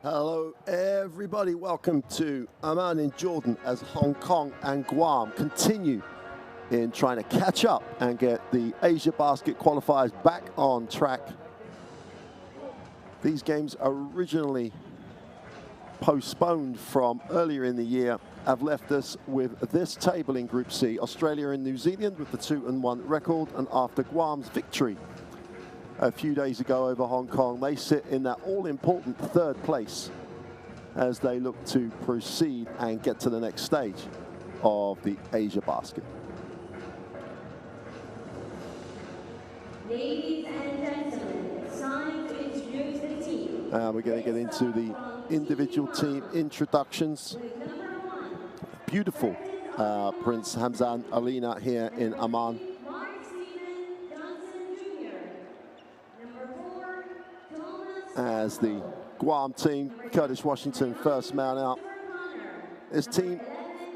Hello everybody, welcome to Amman in Jordan as Hong Kong and Guam continue in trying to catch up and get the Asia Basket qualifiers back on track. These games originally postponed from earlier in the year have left us with this table in Group C. Australia and New Zealand with the 2-1 record, and after Guam's victory a few days ago over Hong Kong, they sit in that all-important third place as they look to proceed and get to the next stage of the Asia Basket. Ladies and gentlemen, it's time to introduce the team. We're going to get into the individual team introductions. Beautiful Prince Hamzan Alina here in Amman. As the Guam team, Curtis Washington, first man out. This team,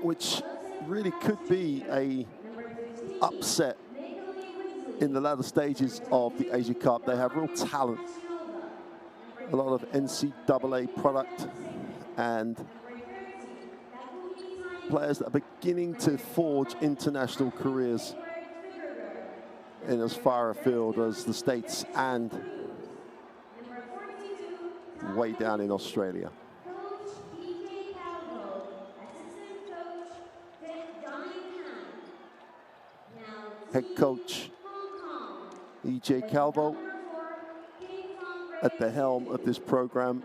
which really could be a upset in the latter stages of the Asia Cup. They have real talent, a lot of NCAA product, and players that are beginning to forge international careers in as far afield as the States and way down in Australia. Head coach E.J. Calvo at the helm of this program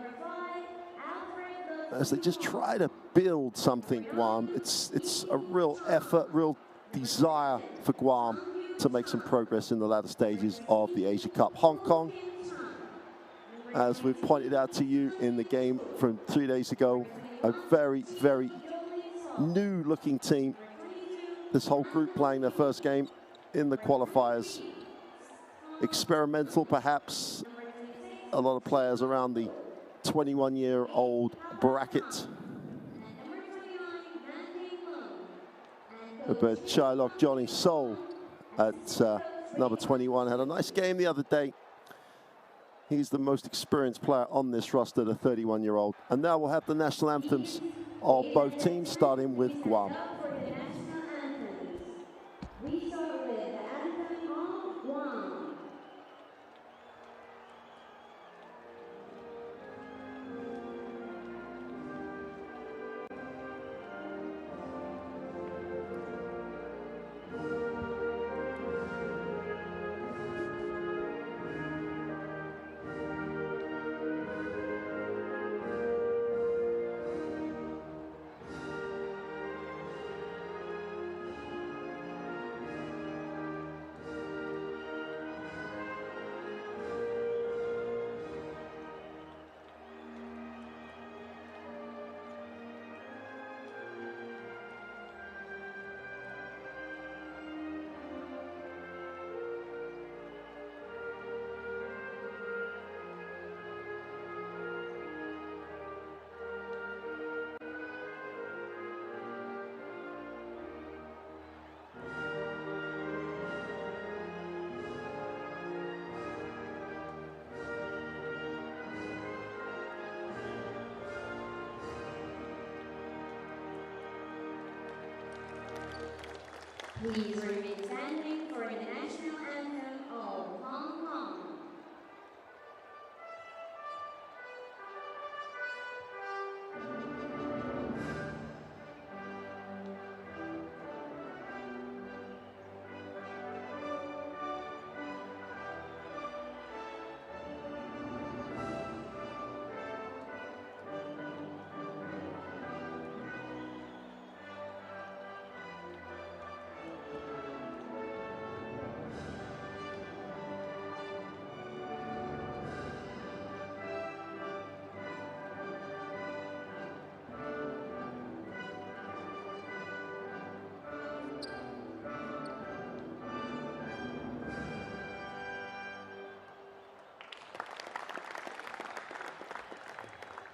as they just try to build something, Guam. It's a real effort, real desire for Guam to make some progress in the latter stages of the Asia Cup. Hong Kong, as we've pointed out to you in the game from 3 days ago, a very, very new-looking team. This whole group playing their first game in the qualifiers. Experimental, perhaps. A lot of players around the 21-year-old bracket. But Shylock Johnny Soul at number 21 had a nice game the other day. He's the most experienced player on this roster, the 31-year-old. And now we'll have the national anthems of both teams, starting with Guam. We start with the anthem of Guam. Please remain standing for the national anthem of Hong Kong.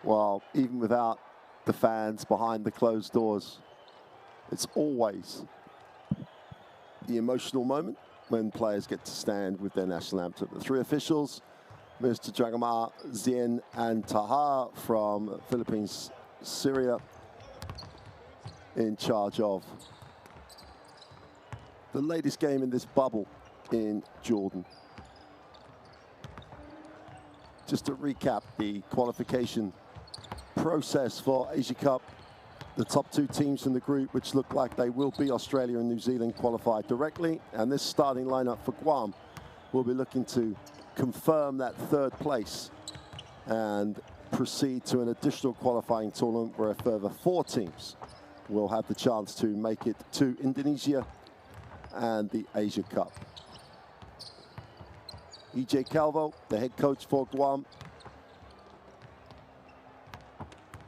Well, even without the fans behind the closed doors, it's always the emotional moment when players get to stand with their national anthem. The three officials Mr. Dragomar Zien and Taha from Philippines, Syria, in charge of the latest game in this bubble in Jordan. Just to recap the qualification process for Asia Cup, the top two teams in the group, which look like they will be Australia and New Zealand, qualified directly. And this starting lineup for Guam will be looking to confirm that third place and proceed to an additional qualifying tournament where a further 4 teams will have the chance to make it to Indonesia and the Asia Cup. EJ Calvo, the head coach for Guam.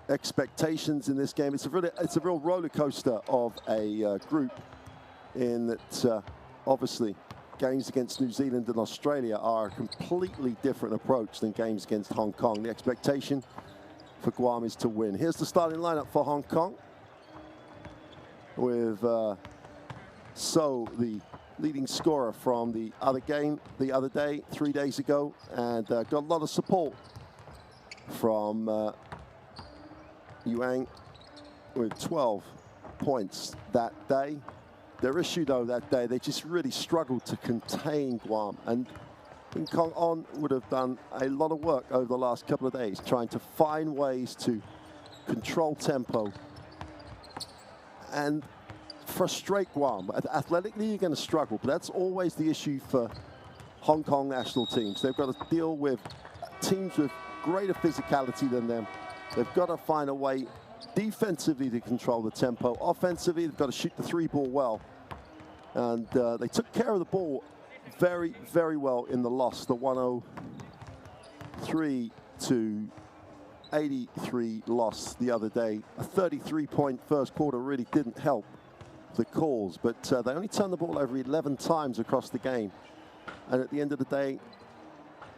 Expectations in this game, it's a real roller coaster of a group, in that obviously games against New Zealand and Australia are a completely different approach than games against Hong Kong. The expectation for Guam is to win. Here's the starting lineup for Hong Kong, with So, the leading scorer from the other game the other day, 3 days ago, and got a lot of support from Yuang with 12 points that day. Their issue, though, that day, they just really struggled to contain Guam. And Kong On would have done a lot of work over the last couple of days, trying to find ways to control tempo and frustrate Guam. Athletically, you're going to struggle, but that's always the issue for Hong Kong national teams. They've got to deal with teams with greater physicality than them. They've got to find a way defensively to control the tempo. Offensively, they've got to shoot the 3-ball well. And they took care of the ball very, very well in the loss, the 103 to 83 loss the other day. A 33-point first quarter really didn't help the cause, but they only turned the ball over 11 times across the game. And at the end of the day,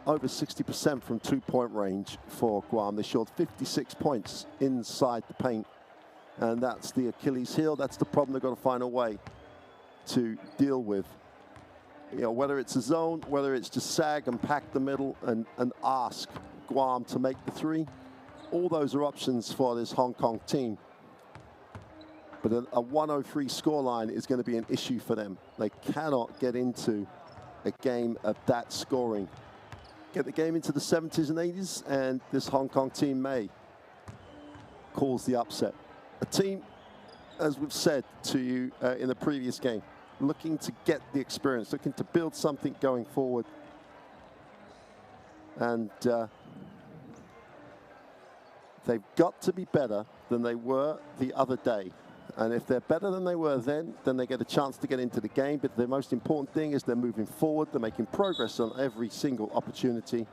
over 60% from 2-point range for Guam. They shot 56 points inside the paint. And that's the Achilles heel. That's the problem they've got to find a way to deal with. You know, whether it's a zone, whether it's just sag and pack the middle and ask Guam to make the 3. All those are options for this Hong Kong team. But a 103 scoreline is going to be an issue for them. They cannot get into a game of that scoring. Get the game into the 70s and 80s, and this Hong Kong team may cause the upset. A team, as we've said to you in the previous game, looking to get the experience, looking to build something going forward. And they've got to be better than they were the other day. And if they're better than they were then they get a chance to get into the game. But the most important thing is they're moving forward. They're making progress on every single opportunity.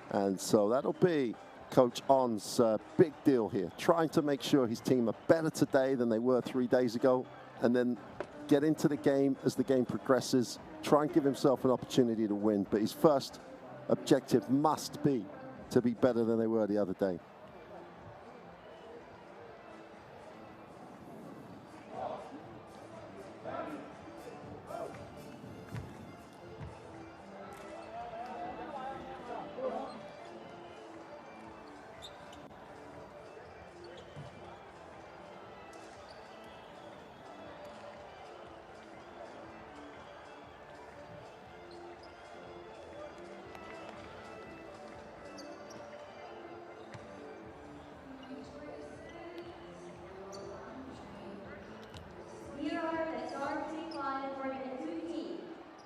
And so that'll be Coach On's big deal here, trying to make sure his team are better today than they were 3 days ago, and then get into the game as the game progresses, try and give himself an opportunity to win. But his first objective must be to be better than they were the other day. Here are the starting five for the two teams.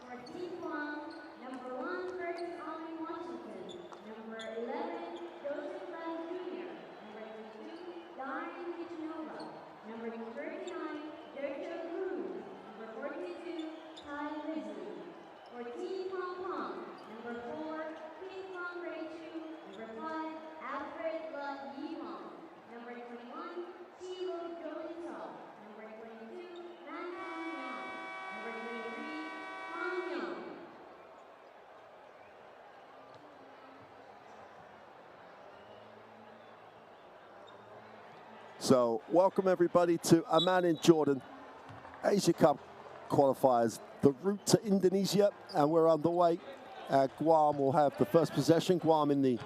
For Team Guam, number 1, Curtis Allen Washington. Number 11, Joseph Lam Jr. Number 22, Darian Vichnova. Number 39, Jojo Cruz. Number 42, Ty Leslie. For Team Hong Kong, number 4, King Kong Ray Chu. Number 5, Alfred La Yimong. Number 21, Chilo Jolito. Number 22, Man Han Young. Number 23, Han Young. So welcome everybody to Amman in Jordan, Asia Cup qualifiers, the route to Indonesia, and we're underway. Guam will have the first possession. Guam in the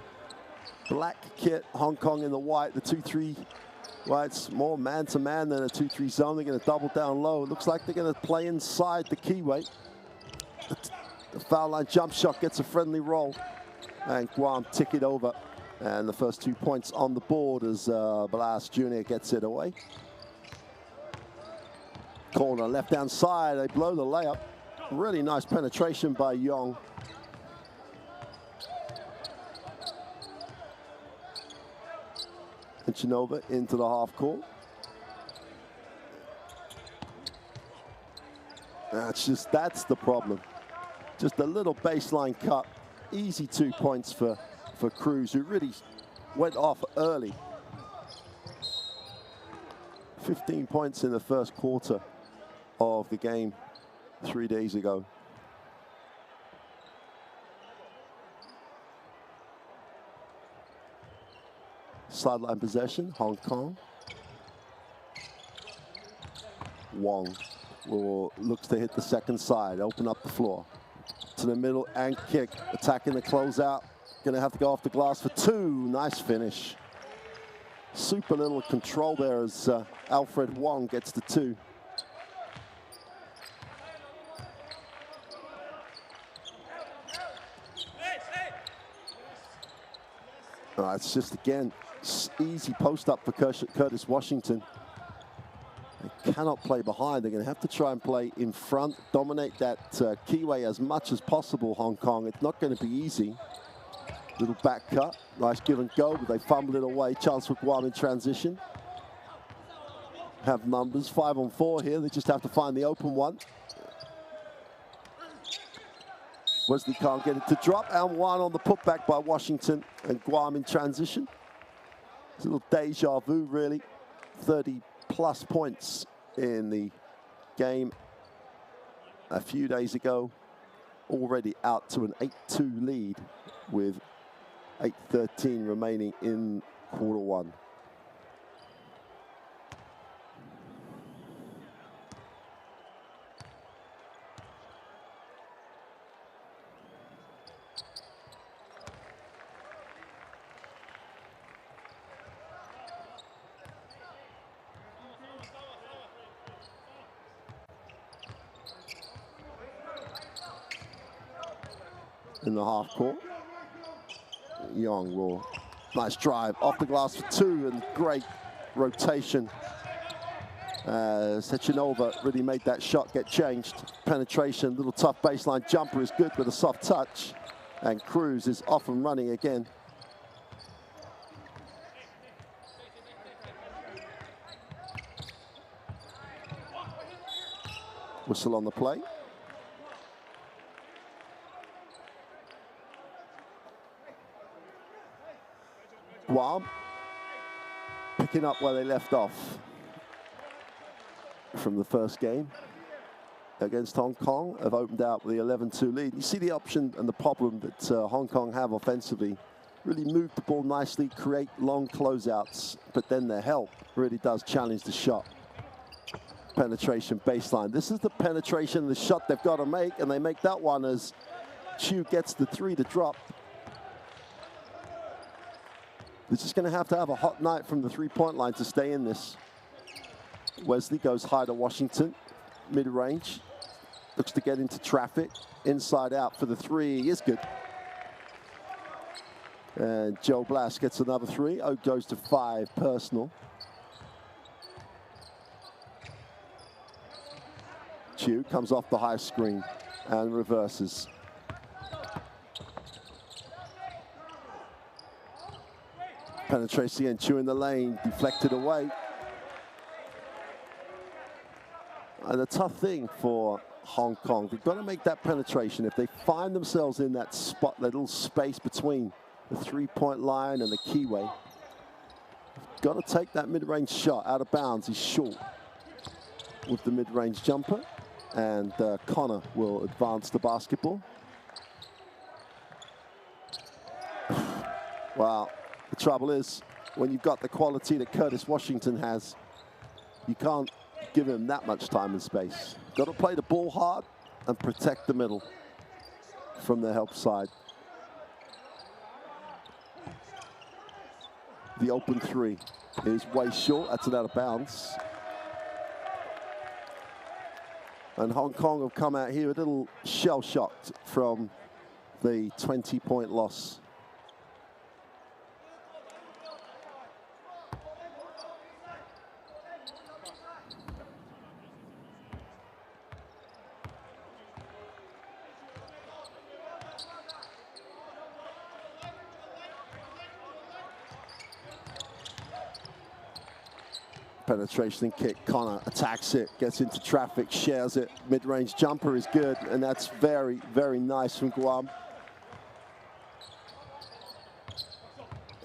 black kit, Hong Kong in the white, the 2-3. Well, it's more man-to-man than a 2-3 zone. They're going to double down low. It looks like they're going to play inside the keyway. The foul line jump shot gets a friendly roll, and Guam tick it over. And the first 2 points on the board as Blas Jr. gets it away. Corner, left-hand side, they blow the layup. Really nice penetration by Young. And Chinova into the half court. That's the problem. Just a little baseline cut. Easy 2 points for Cruz, who really went off early. 15 points in the first quarter of the game 3 days ago. Sideline possession, Hong Kong. Wong looks to hit the second side, open up the floor. To the middle and kick, attacking the closeout. Gonna have to go off the glass for 2. Nice finish. Super little control there as Alfred Wong gets the 2. It's just, again, easy post-up for Curtis Washington. They cannot play behind. They're going to have to try and play in front, dominate that keyway as much as possible, Hong Kong. It's not going to be easy. Little back cut. Nice give and go, but they fumbled it away. Chance for Guam in transition. Have numbers, 5 on 4 here. They just have to find the open one. Wesley can't get it to drop, and 1 on the putback by Washington, and Guam in transition. It's a little deja vu, really. 30-plus points in the game a few days ago. Already out to an 8-2 lead with 8:13 remaining in quarter 1. In the half court, Young will, nice drive off the glass for 2, and great rotation. Sechenova really made that shot get changed. Penetration, little tough baseline jumper is good with a soft touch, and Cruz is off and running again. Whistle on the play. Guam picking up where they left off from the first game against Hong Kong. Have opened out with the 11-2 lead. You see the option and the problem that Hong Kong have offensively. Really move the ball nicely, create long closeouts, but then their help really does challenge the shot. Penetration baseline. This is the penetration, the shot they've got to make, and they make that one as Chu gets the 3 to drop. They're just going to have a hot night from the 3-point line to stay in this. Wesley goes high to Washington, mid-range. Looks to get into traffic, inside out for the 3 is good. And Joe Blas gets another 3. Oak goes to 5 personal. Chu comes off the high screen and reverses. Penetration and Chu in the lane, deflected away. And the tough thing for Hong Kong, they've got to make that penetration. If they find themselves in that spot, that little space between the 3-point line and the keyway, got to take that mid-range shot out of bounds. He's short with the mid-range jumper, and Connor will advance the basketball. Wow. The trouble is, when you've got the quality that Curtis Washington has, you can't give him that much time and space. Got to play the ball hard and protect the middle from the help side. The open three is way short. That's out of bounds. And Hong Kong have come out here a little shell-shocked from the 20-point loss. Penetration kick, Connor attacks it, gets into traffic, shares it. Mid-range jumper is good, and that's very, very nice from Guam.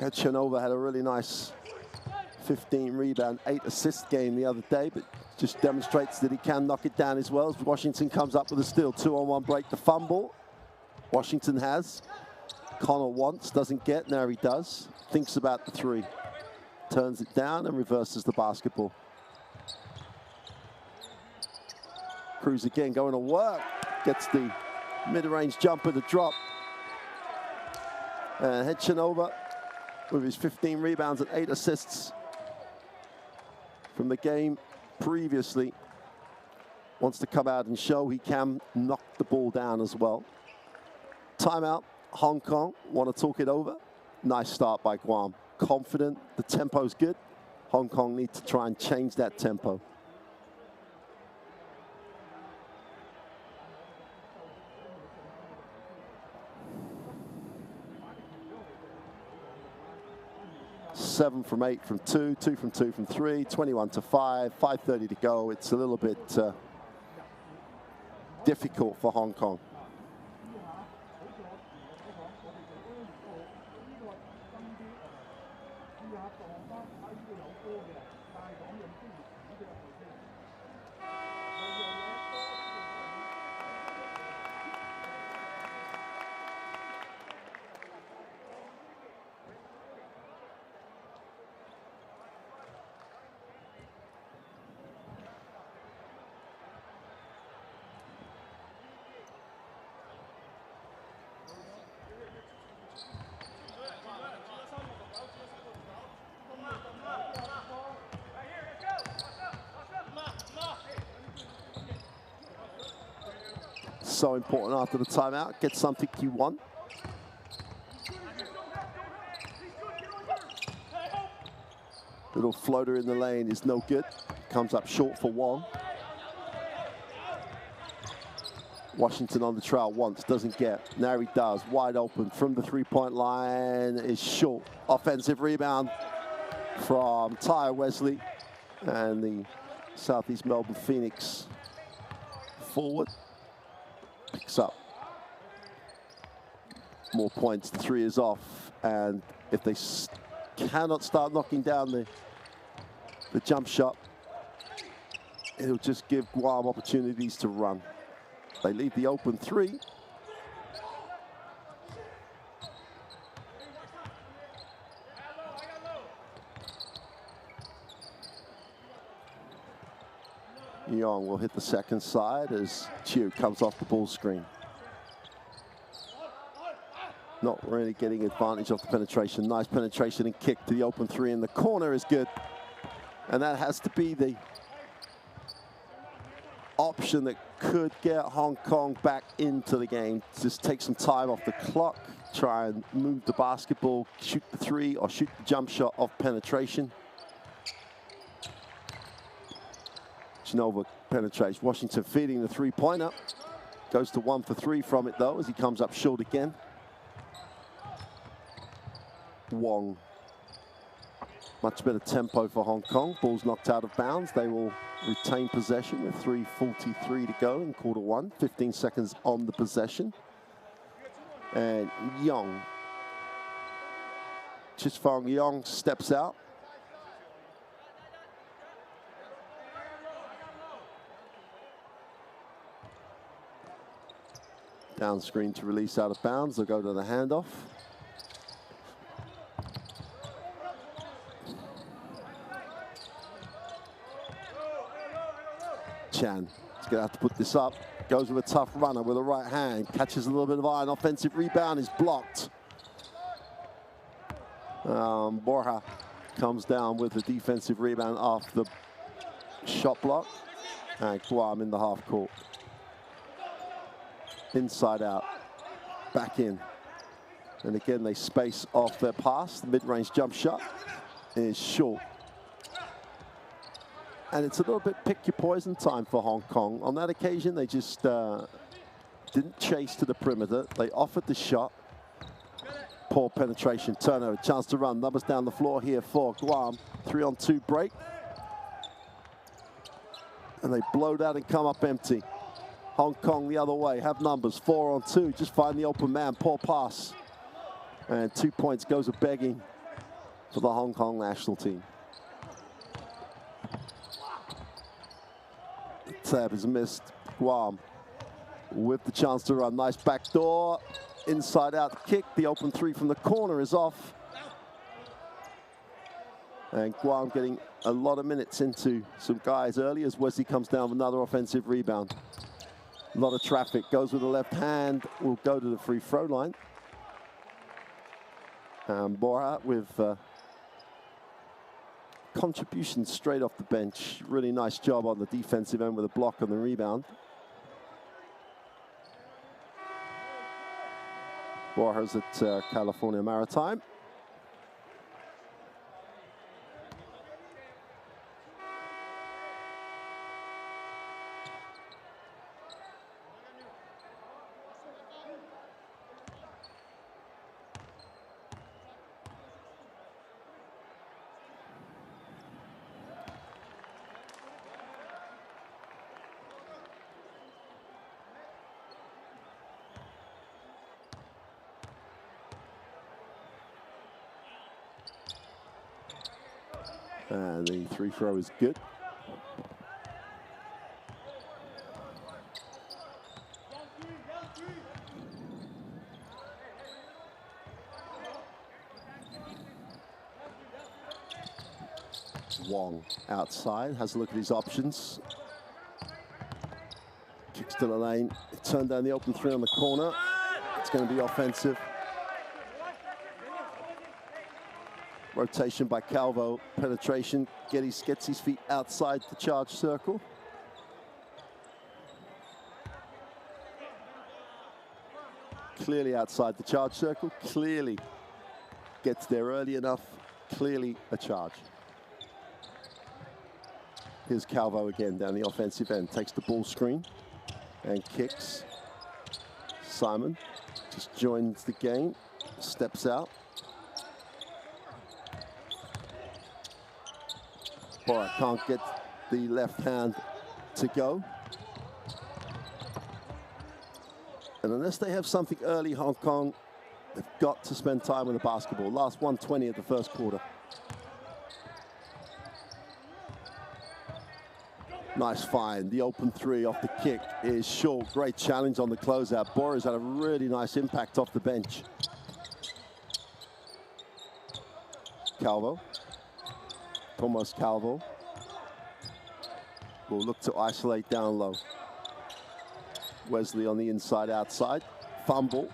Hedchanova had a really nice 15 rebound, 8 assist game the other day, but just demonstrates that he can knock it down as well. As Washington comes up with a steal, 2-on-1 break, the fumble. Washington has. Connor wants, doesn't get, now he does. Thinks about the three. Turns it down and reverses the basketball. Cruz again going to work. Gets the mid-range jumper to drop. Hedchanova with his 15 rebounds and 8 assists from the game previously wants to come out and show he can knock the ball down as well. Timeout. Hong Kong want to talk it over. Nice start by Guam. Confident, the tempo's good. Hong Kong need to try and change that tempo. Seven from 8 from 2, 2 from 2 from 3, 21 to 5, 5:30 to go. It's a little bit difficult for Hong Kong. So important after the timeout, get something you want. Little floater in the lane is no good. Comes up short for Wong. Washington on the trail once, doesn't get. Now he does, wide open from the three-point line is short. Offensive rebound from Tyre Wesley and the Southeast Melbourne Phoenix forward. Picks up more points. The three is off, and if they cannot start knocking down the jump shot, it'll just give Guam opportunities to run. They leave the open three. Young will hit the second side as Chiu comes off the ball screen. Not really getting advantage of the penetration. Nice penetration and kick to the open three in the corner is good. And that has to be the option that could get Hong Kong back into the game. Just take some time off the clock, try and move the basketball, shoot the three or shoot the jump shot off penetration. Nova penetrates. Washington feeding the three-pointer. Goes to 1 for 3 from it, though, as he comes up short again. Wong. Much better tempo for Hong Kong. Ball's knocked out of bounds. They will retain possession with 3:43 to go in quarter one. 15 seconds on the possession. And Young. Chisfong Young steps out. Down screen to release out of bounds. They'll go to the handoff. Chan. He's going to have to put this up. Goes with a tough runner with a right hand. Catches a little bit of iron. Offensive rebound is blocked. Borja comes down with the defensive rebound off the shot block. And Guam in the half court. Inside out. Back in. And again, they space off their pass. The mid-range jump shot is short. And it's a little bit pick your poison time for Hong Kong. On that occasion, they just didn't chase to the perimeter. They offered the shot. Poor penetration, turnover, chance to run. Numbers down the floor here for Guam. 3-on-2 break. And they blow that and come up empty. Hong Kong the other way, have numbers. 4-on-2, just find the open man, poor pass. And 2 points goes a begging for the Hong Kong national team. Tab is missed. Guam with the chance to run. Nice backdoor. Inside out kick. The open three from the corner is off. And Guam getting a lot of minutes into some guys early as Wesley comes down with another offensive rebound. A lot of traffic. Goes with the left hand. Will go to the free throw line. And Borja with contribution straight off the bench. Really nice job on the defensive end with a block on the rebound. Borja's at California Maritime. And the free throw is good. Wong outside, has a look at his options. Kicks to the lane, turn down the open three on the corner. It's going to be offensive. Rotation by Calvo, penetration, gets his feet outside the charge circle. Clearly outside the charge circle, clearly gets there early enough, clearly a charge. Here's Calvo again down the offensive end, takes the ball screen and kicks. Simon just joins the game, steps out. Boy, can't get the left hand to go. And unless they have something early, Hong Kong, they've got to spend time with the basketball. Last 1:20 of the first quarter. Nice find. The open three off the kick is short. Great challenge on the closeout. Boris had a really nice impact off the bench. Calvo. Thomas Calvo will look to isolate down low. Wesley on the inside, outside. Fumble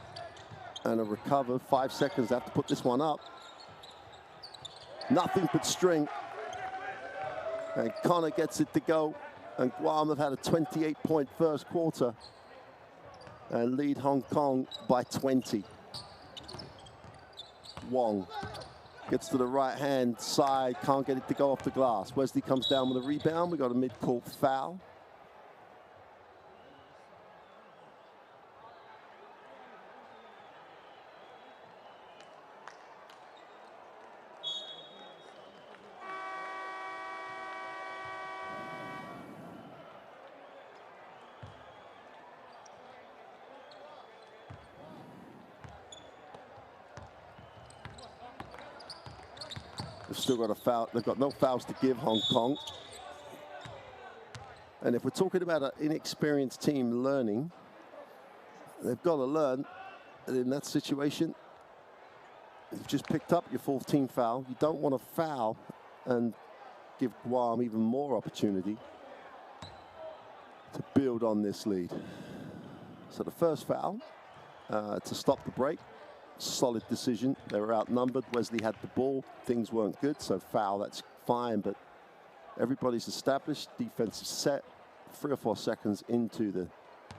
and a recover. 5 seconds, they have to put this one up. Nothing but string. And Connor gets it to go. And Guam have had a 28-point first quarter and lead Hong Kong by 20. Wong gets to the right-hand side, can't get it to go off the glass. Wesley comes down with a rebound. We got a mid-court foul. They've still got a foul. They've got no fouls to give Hong Kong. And if we're talking about an inexperienced team learning, they've got to learn that in that situation, you've just picked up your fourth team foul. You don't want to foul and give Guam even more opportunity. to build on this lead. So the first foul to stop the break. Solid decision. They were outnumbered. Wesley had the ball. Things weren't good, so foul, that's fine. But everybody's established. Defensive set. 3 or 4 seconds into the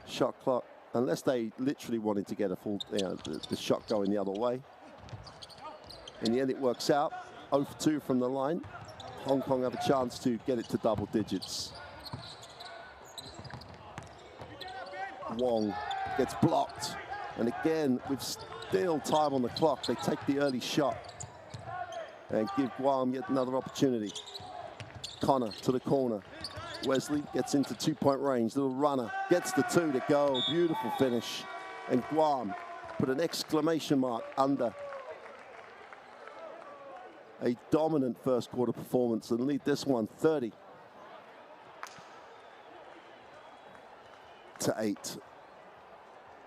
shot clock. Unless they literally wanted to get a full, the shot going the other way. In the end, it works out. 0 for 2 from the line. Hong Kong have a chance to get it to double digits. Wong gets blocked. And again, with still time on the clock, they take the early shot and give Guam yet another opportunity. Connor to the corner. Wesley gets into 2-point range. Little runner gets the 2 to go. Beautiful finish. And Guam put an exclamation mark under a dominant first quarter performance and lead this one 30-8.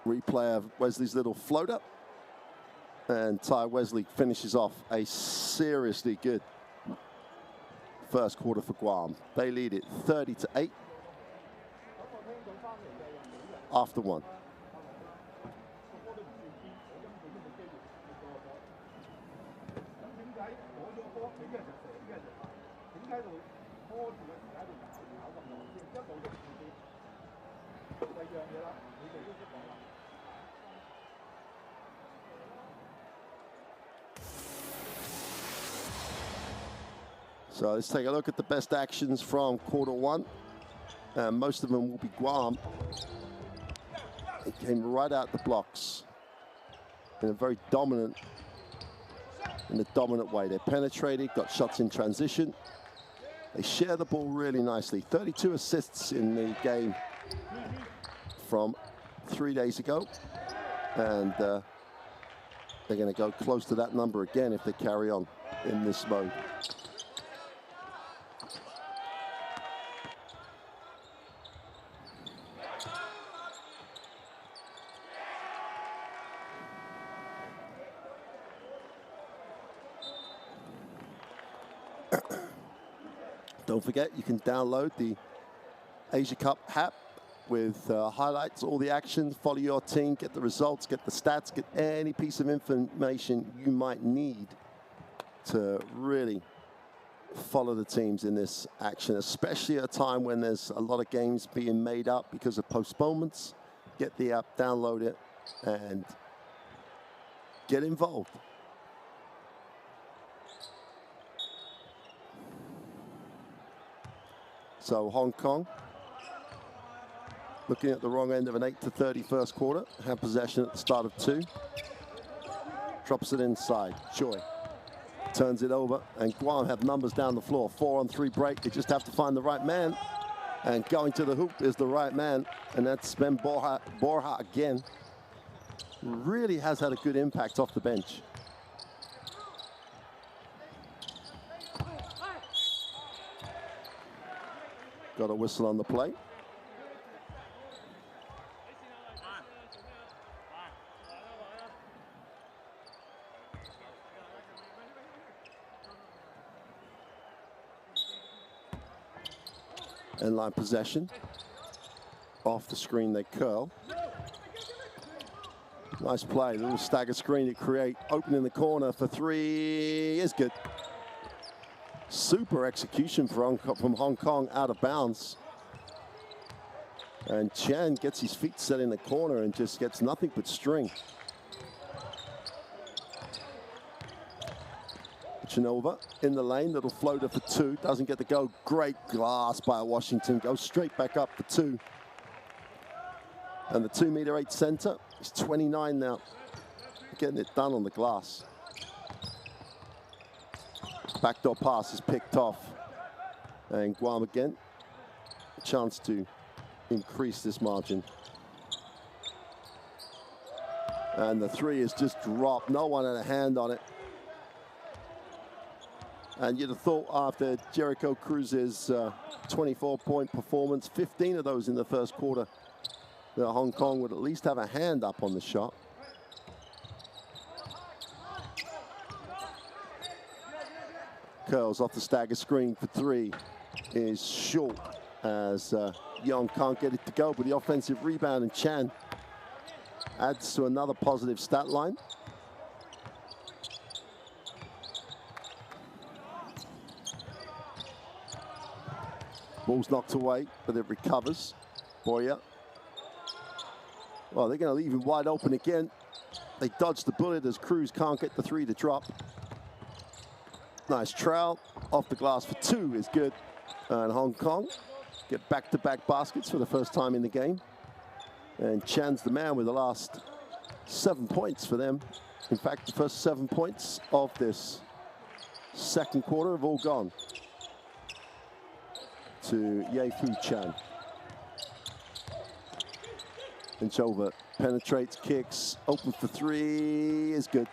Replay of Wesley's little floater. And Ty Wesley finishes off a seriously good first quarter for Guam. They lead it 30-8 after 1. So let's take a look at the best actions from quarter 1. Most of them will be Guam. It came right out the blocks in a very dominant way. They penetrated, got shots in transition. They share the ball really nicely. 32 assists in the game from 3 days ago. And they're going to go close to that number again if they carry on in this mode. Don't forget, you can download the Asia Cup app with highlights, all the actions, follow your team, get the results, get the stats, get any piece of information you might need to really follow the teams in this action, especially at a time when there's a lot of games being made up because of postponements. Get the app, download it, and get involved. So Hong Kong, looking at the wrong end of an 8-30 first quarter, have possession at the start of 2. Drops it inside. Choi turns it over, and Guam have numbers down the floor. 4-on-3 break. They just have to find the right man, and going to the hoop is the right man, and that's Ben Borja again. Really has had a good impact off the bench. Got a whistle on the play. End line possession. Off the screen they curl. Nice play, little stagger screen to create. Open in the corner for 3 is good. Super execution from Hong Kong out of bounds. And Chen gets his feet set in the corner and just gets nothing but string. Chinova in the lane, little floater for 2, doesn't get the go. Great glass by Washington, goes straight back up for 2. And the 2'8" center is 29 now. Getting it done on the glass. Backdoor pass is picked off. And Guam again, a chance to increase this margin. And the 3 is just dropped. No one had a hand on it. And you'd have thought after Jericho Cruz's 24-point performance, 15 of those in the first quarter, that Hong Kong would at least have a hand up on the shot. Curls off the stagger screen for 3 is short as Young can't get it to go, but the offensive rebound, and Chan adds to another positive stat line. Ball's knocked away, but it recovers. Boyer. Well, they're going to leave him wide open again. They dodge the bullet as Cruz can't get the three to drop. Nice trowel. Off the glass for two is good. And Hong Kong get back-to-back baskets for the first time in the game. And Chan's the man with the last 7 points for them. In fact, the first 7 points of this second quarter have all gone to Ye-Fu Chan. Inchover penetrates, kicks, open for three is good.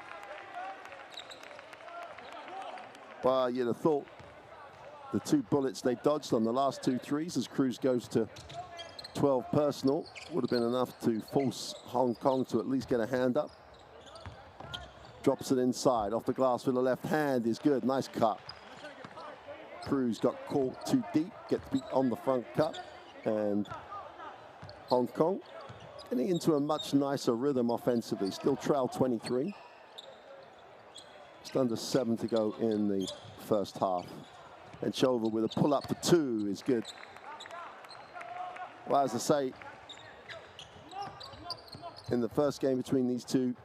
Well, you'd have thought the two bullets they dodged on the last two threes as Cruz goes to 12 personal would have been enough to force Hong Kong to at least get a hand up. Drops it inside, off the glass with the left hand is good, nice cut. Cruz got caught too deep, gets beat on the front cut, and Hong Kong getting into a much nicer rhythm offensively, still trail 23. Just under 7 to go in the first half. And Chover with a pull-up for two is good. Well, as I say, in the first game between these two,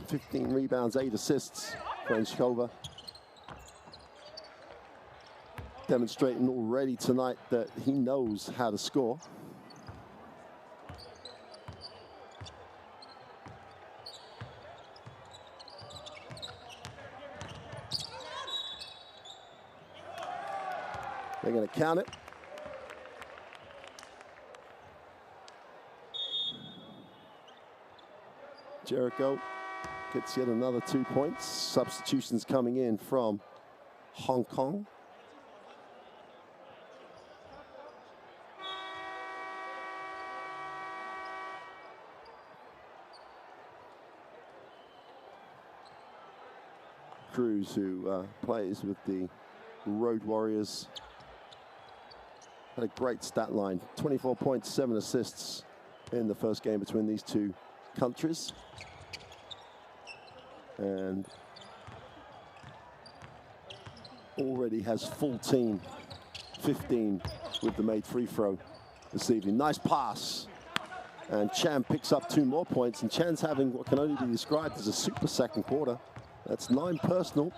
15 rebounds, 8 assists for Chover. Demonstrating already tonight that he knows how to score. They're going to count it. Jericho gets yet another 2 points. Substitutions coming in from Hong Kong. Cruz, who plays with the Road Warriors, had a great stat line. 24 points, 7 assists in the first game between these two countries. And already has full team, 15 with the made free throw this evening. Nice pass. And Chan picks up 2 more points. And Chan's having what can only be described as a super second quarter. That's 9 personal.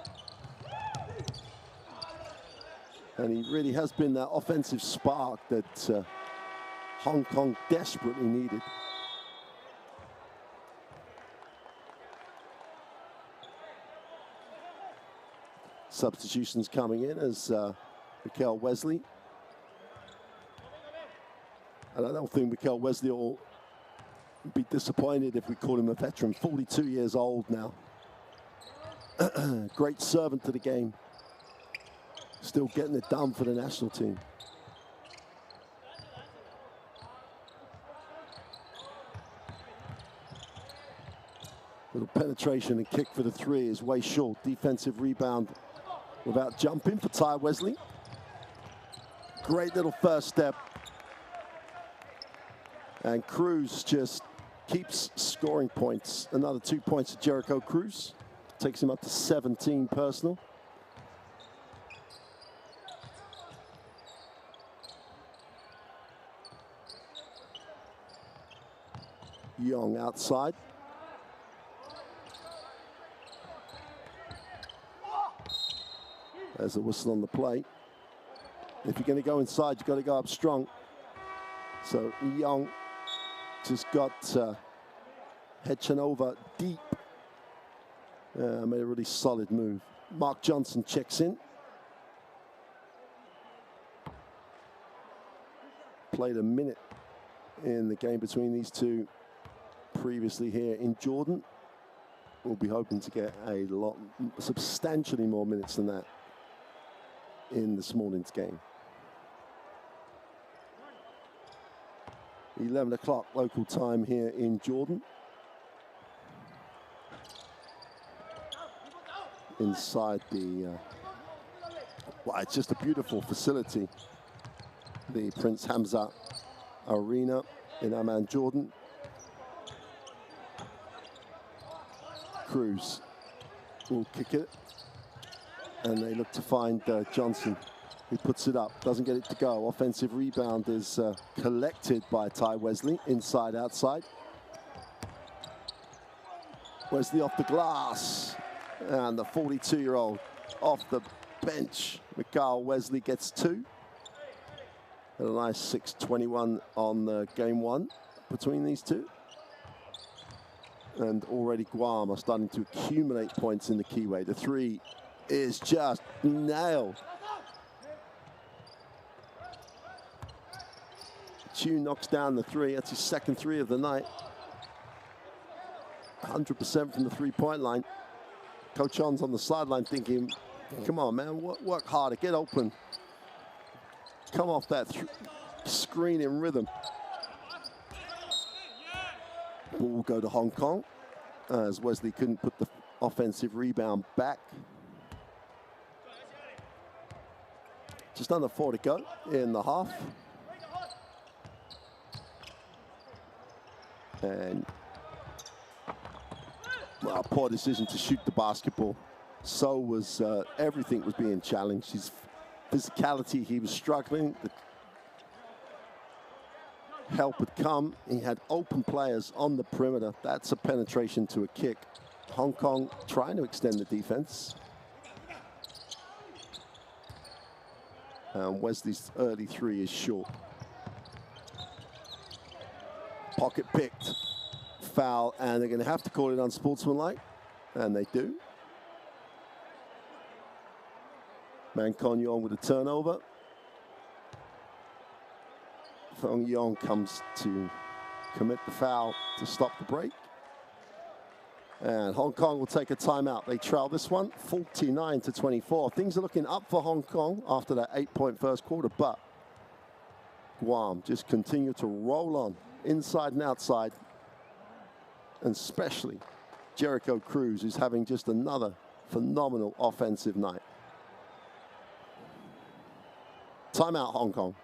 And he really has been that offensive spark that Hong Kong desperately needed. Substitutions coming in as Mikal Wesley. And I don't think Mikal Wesley will be disappointed if we call him a veteran. 42 years old now. Great servant to the game. Still getting it done for the national team. Little penetration and kick for the three is way short. Defensive rebound without jumping for Ty Wesley. Great little first step. And Cruz just keeps scoring points. Another 2 points to Jericho Cruz. Takes him up to 17 personal. Young outside. There's a whistle on the play. If you're going to go inside, you've got to go up strong. So Young just got Hedgen over deep. Made a really solid move. Mark Johnson checks in. Played a minute in the game between these two previously here in Jordan. We'll be hoping to get a lot, substantially more minutes than that in this morning's game. 11 o'clock local time here in Jordan. Inside the, well, it's just a beautiful facility. The Prince Hamza arena in Amman, Jordan. Cruz will kick it, and they look to find Johnson, who puts it up, doesn't get it to go. Offensive rebound is collected by Ty Wesley, inside, outside. Wesley off the glass, and the 42-year-old off the bench. Mikal Wesley gets 2. And a nice 6:21 on game 1 between these two. And already Guam are starting to accumulate points in the keyway. The 3 is just nailed. Chu knocks down the 3. That's his second 3 of the night. 100% from the 3-point line. Coach On's on the sideline thinking, come on, man, work harder, get open. Come off that screen in rhythm. Ball will go to Hong Kong, as Wesley couldn't put the offensive rebound back. Just under 4 to go in the half. And, well, poor decision to shoot the basketball. So was, everything was being challenged. His physicality, he was struggling. The help had come. He had open players on the perimeter. That's a penetration to a kick. Hong Kong trying to extend the defense. Wesley's early 3 is short. Pocket picked. Foul, and they're going to have to call it unsportsmanlike, and they do. Mancon with a turnover. Fong Yong comes to commit the foul to stop the break. And Hong Kong will take a timeout. They trail this one 49-24. Things are looking up for Hong Kong after that 8-point first quarter, but Guam just continue to roll on inside and outside. And especially Jericho Cruz, who's having just another phenomenal offensive night. Timeout, Hong Kong.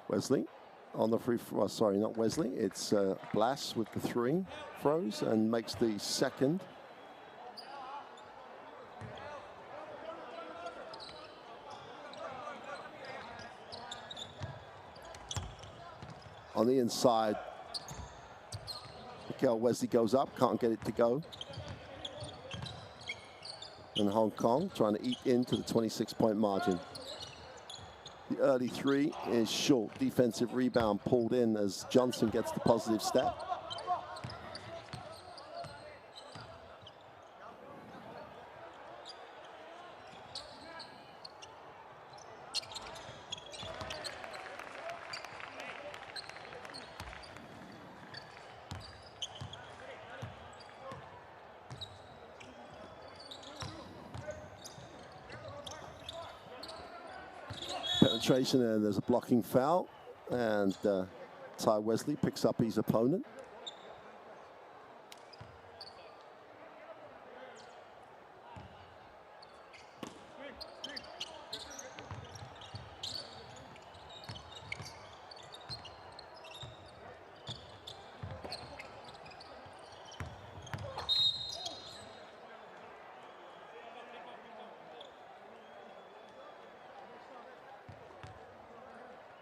Wesley on the free throw, sorry, not Wesley, it's Blass with the 3, throws and makes the second. On the inside, Mikal Wesley goes up, can't get it to go. And Hong Kong trying to eat into the 26-point margin. The early 3 is short. Defensive rebound pulled in as Johnson gets the positive step. Penetration, and there's a blocking foul, and Ty Wesley picks up his opponent.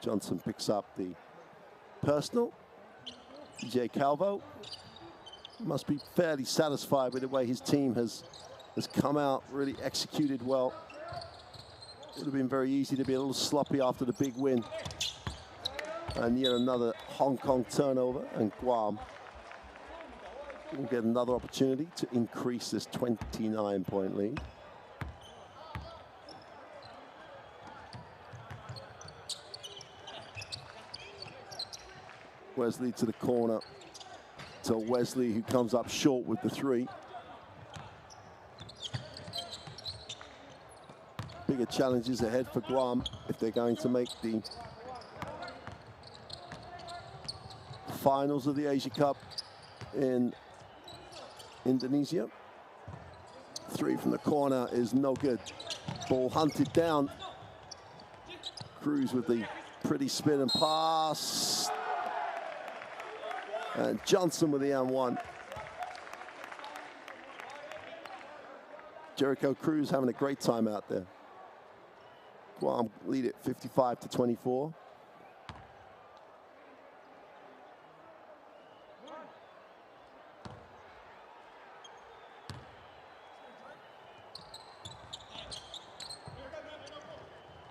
Johnson picks up the personal. DJ Calvo must be fairly satisfied with the way his team has come out, really executed well. Would have been very easy to be a little sloppy after the big win. And yet another Hong Kong turnover, and Guam will get another opportunity to increase this 29-point lead. Wesley to the corner, to Wesley, who comes up short with the three. Bigger challenges ahead for Guam if they're going to make the finals of the Asia Cup in Indonesia. Three from the corner is no good. Ball hunted down. Cruz with the pretty spin and pass. And Johnson with the and-one. Jericho Cruz having a great time out there. Guam lead it 55-24.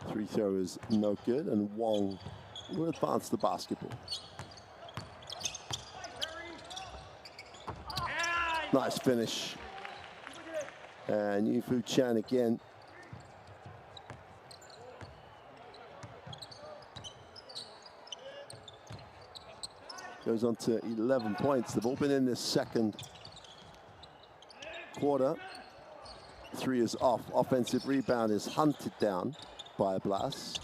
Three throw is no good, and Wong will advance the basketball. Nice finish. And Yu-Fu Chan again. Goes on to 11 points. They've all been in this second quarter. Three is off. Offensive rebound is hunted down by Blas.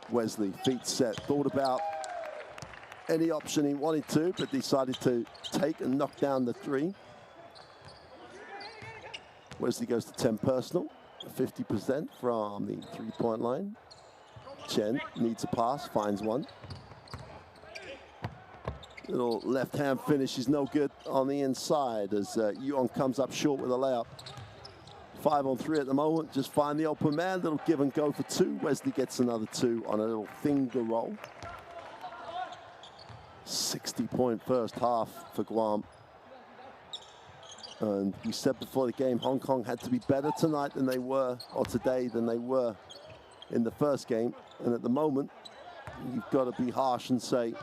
Wesley, feet set, thought about any option he wanted to, but decided to take and knock down the three. Wesley goes to 10 personal, 50% from the three-point line. Chen needs a pass, finds one. Little left-hand finish is no good on the inside as Yuan comes up short with a layup. 5 on 3 at the moment, just find the open man, little give and go for two. Wesley gets another two on a little finger roll. 60-point first half for Guam. And we said before the game, Hong Kong had to be better tonight than they were, or today than they were in the first game. And at the moment, you've got to be harsh and say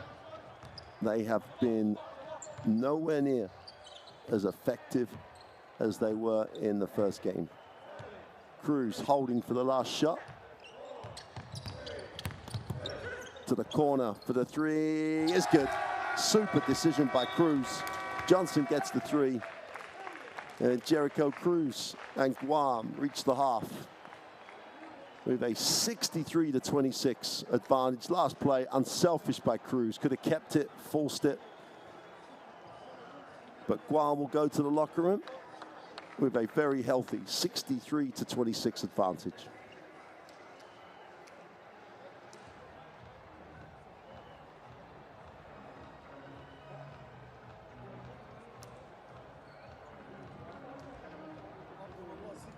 they have been nowhere near as effective as they were in the first game. Cruz holding for the last shot. To the corner for the three is good. Super decision by Cruz. Johnson gets the three. And Jericho Cruz and Guam reach the half with a 63-26 advantage. Last play, unselfish by Cruz. Could have kept it, forced it. But Guam will go to the locker room with a very healthy 63-26 advantage.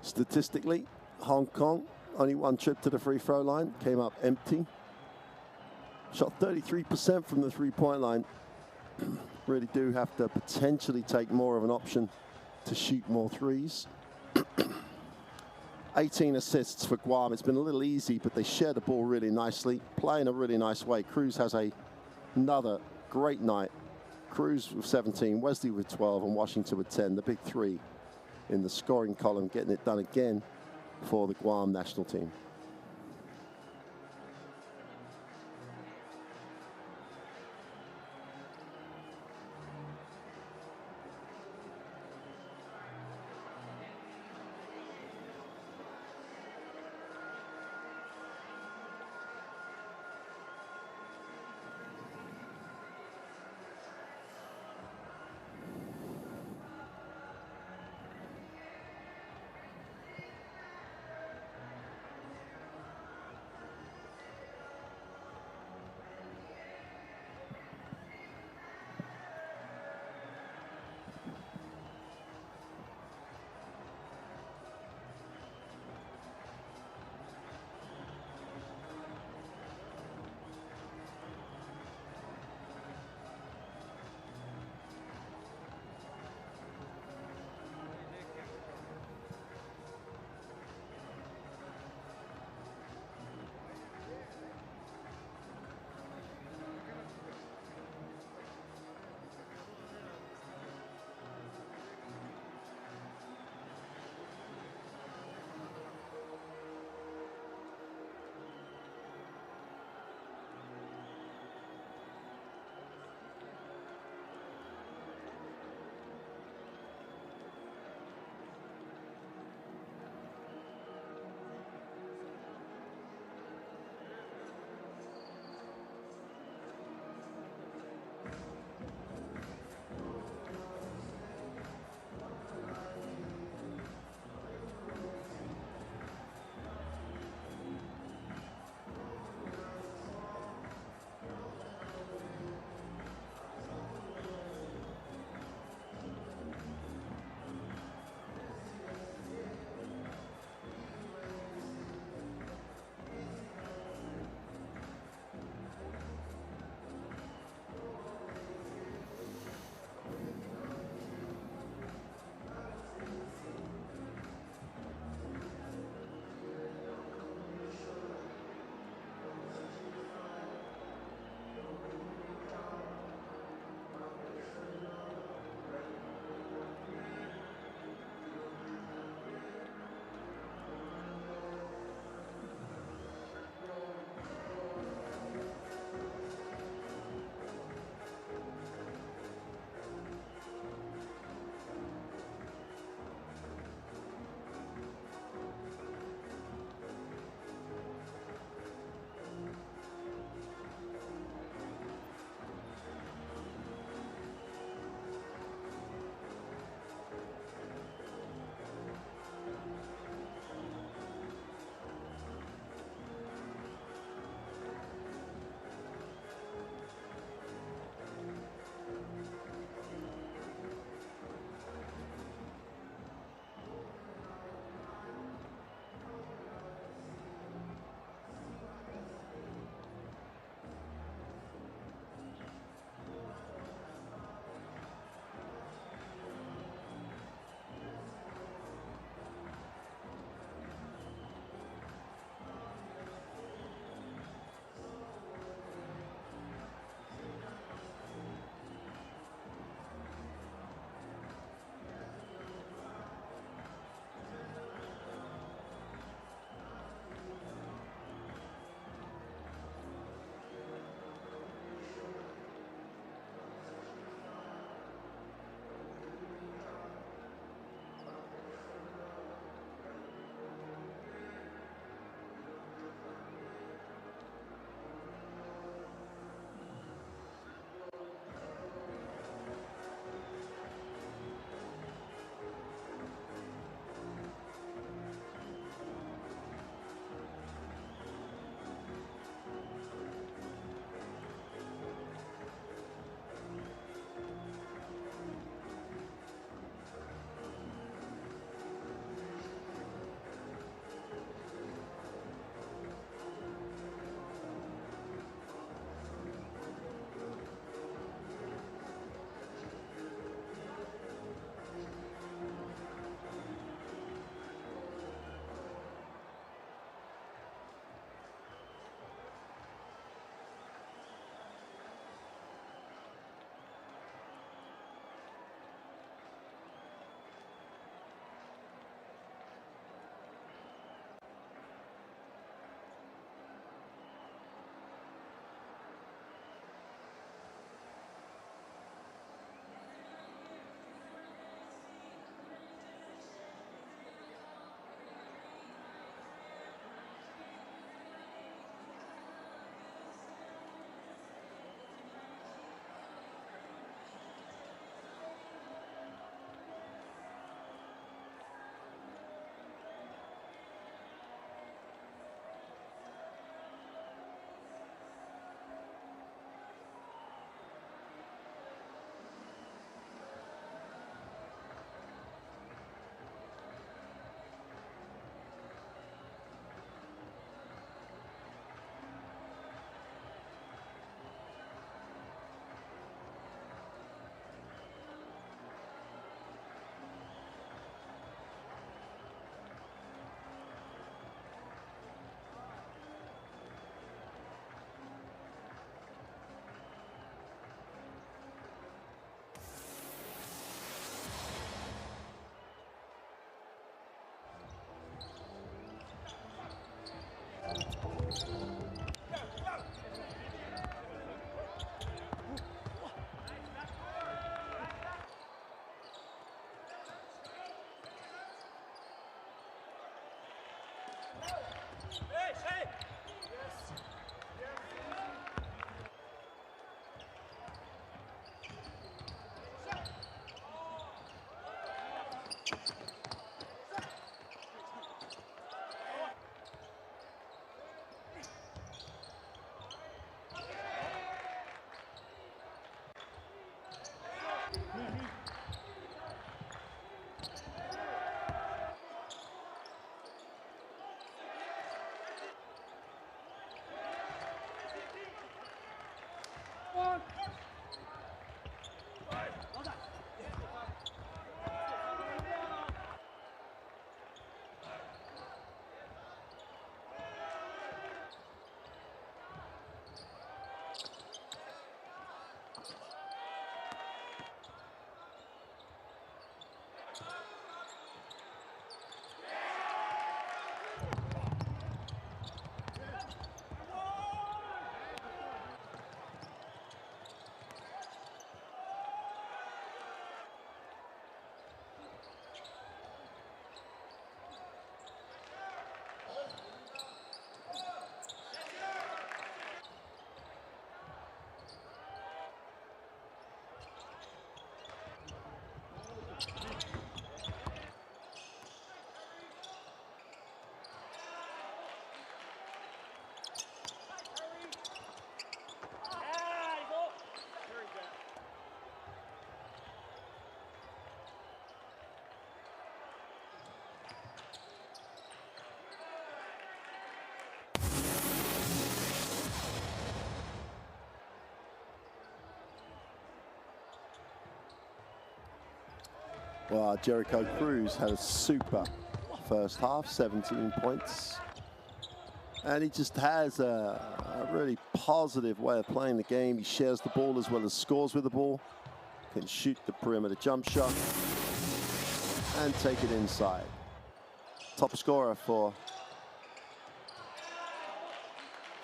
Statistically, Hong Kong, only one trip to the free throw line, came up empty. Shot 33% from the three-point line. Really do have to potentially take more of an option to shoot more threes. 18 assists for Guam. It's been a little easy, but they share the ball really nicely, play in a really nice way. Cruz has another great night. Cruz with 17, Wesley with 12, and Washington with 10. The big three in the scoring column, getting it done again for the Guam national team. Well, Jericho Cruz had a super first half, 17 points. And he just has a really positive way of playing the game. He shares the ball as well as scores with the ball. Can shoot the perimeter jump shot and take it inside. Top scorer for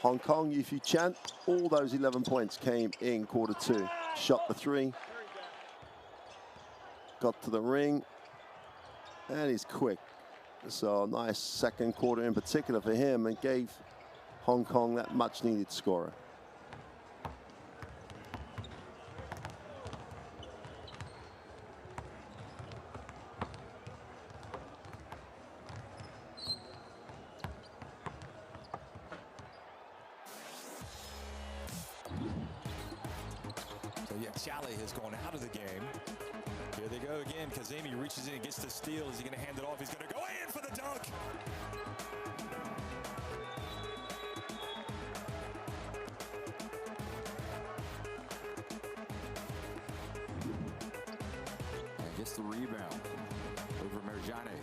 Hong Kong, if you chant, all those 11 points came in quarter two. Shot the three, got to the ring, and he's quick. So nice second quarter in particular for him, and gave Hong Kong that much needed scorer. So yeah, Chale has gone out of the game. Here they go again. Kazemi reaches in and gets the steal. Is he going to hand it off? He's going to go in for the dunk. And gets the rebound over Merjane.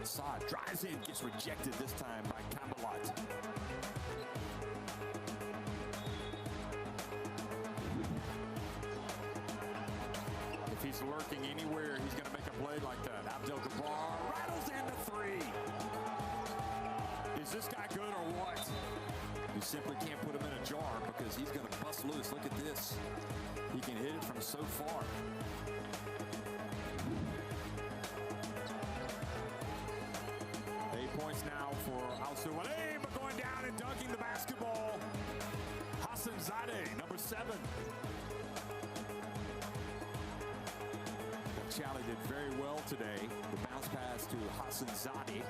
Saad drives in, gets rejected this time by Kambalat. If he's lurking anywhere, he's going to make a play like that. Abdel-Jabbar rattles in the three. Is this guy good or what? You simply can't put him in a jar because he's going to bust loose. Look at this. He can hit it from so far. Points now for Al-Suwalaim, but going down and dunking the basketball. Hassan Zadeh, number 7. Chale did very well today. The bounce pass to Hassan Zadeh.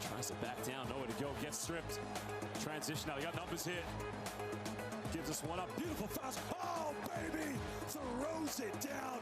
Tries to back down, nowhere to go, gets stripped. Transition now, he got numbers hit. Gives us one up, beautiful fast. Oh, baby! Throws it down.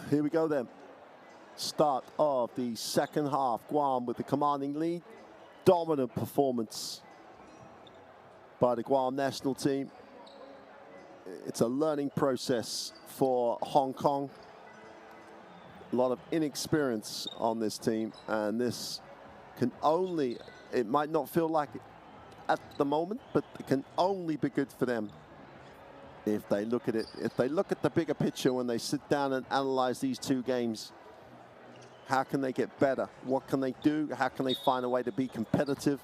Here we go then. Start of the second half. Guam with the commanding lead. Dominant performance by the Guam national team. It's a learning process for Hong Kong. A lot of inexperience on this team, and this can only, it might not feel like it at the moment, but it can only be good for them if they look at it, if they look at the bigger picture when they sit down and analyze these two games. How can they get better? What can they do? How can they find a way to be competitive?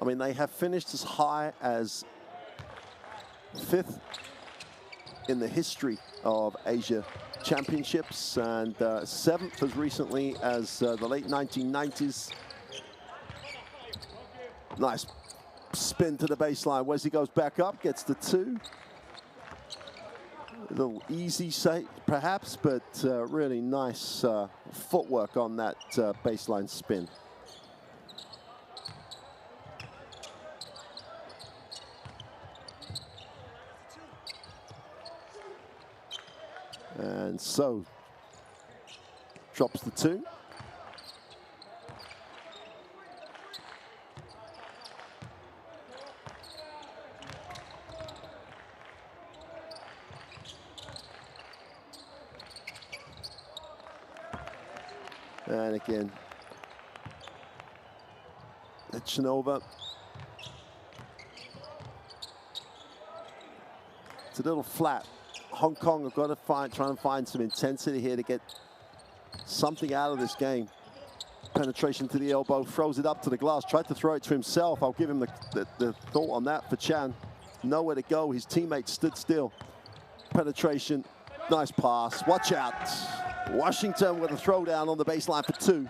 I mean, they have finished as high as 5th in the history of Asia Championships, and 7th as recently as the late 1990s. Nice spin to the baseline. Wesley goes back up, gets the 2. A little easy say, perhaps, but really nice footwork on that baseline spin. And so, drops the 2. And again, Chinova. It's a little flat. Hong Kong have got to try and find some intensity here to get something out of this game. Penetration to the elbow, throws it up to the glass, tried to throw it to himself. I'll give him the thought on that for Chan. Nowhere to go, his teammate stood still. Penetration, nice pass, watch out. Washington with a throwdown on the baseline for 2.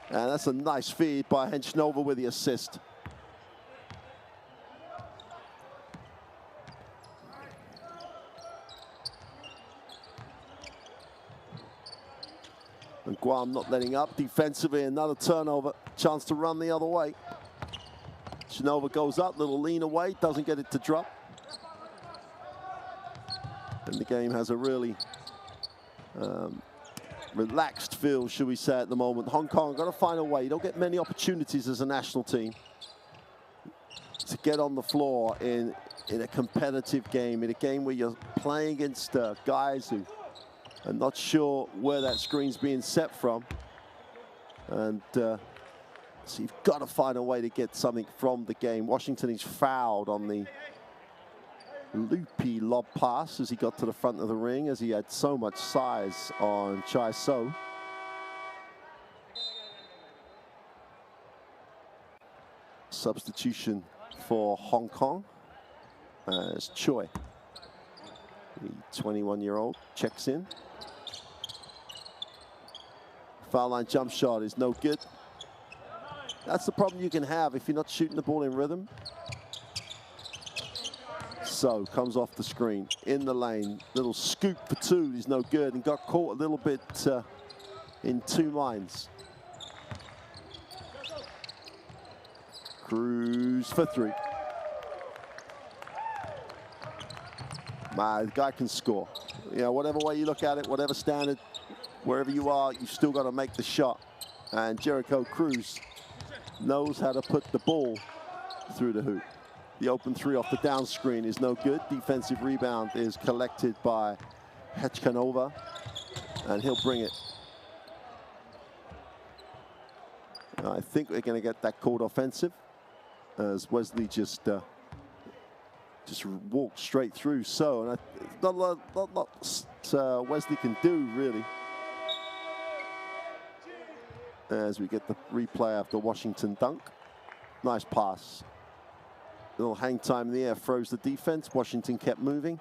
And that's a nice feed by Henchnova with the assist. And Guam not letting up defensively. Another turnover, chance to run the other way. Chinova goes up, little lean away, doesn't get it to drop. And the game has a really relaxed feel, should we say, at the moment. Hong Kong got to find a way. You don't get many opportunities as a national team to get on the floor in a competitive game, in a game where you're playing against guys who are not sure where that screen's being set from. And so you've got to find a way to get something from the game. Washington is fouled on the loopy lob pass as he got to the front of the ring, as he had so much size on Chai So. Substitution for Hong Kong as Choi, the 21-year-old, checks in. Foul line jump shot is no good. That's the problem you can have if you're not shooting the ball in rhythm. So comes off the screen in the lane, little scoop for 2 is no good, and got caught a little bit in 2 minds. Cruz for 3. The guy can score. You know, whatever way you look at it, whatever standard, wherever you are, you've still got to make the shot. And Jericho Cruz knows how to put the ball through the hoop. The open 3 off the down screen is no good. Defensive rebound is collected by Hechkanova, and he'll bring it. I think we're going to get that called offensive, as Wesley just walked straight through. So, and not a lot Wesley can do, really. As we get the replay after Washington dunk. Nice pass. Little hang time in the air, froze the defense. Washington kept moving.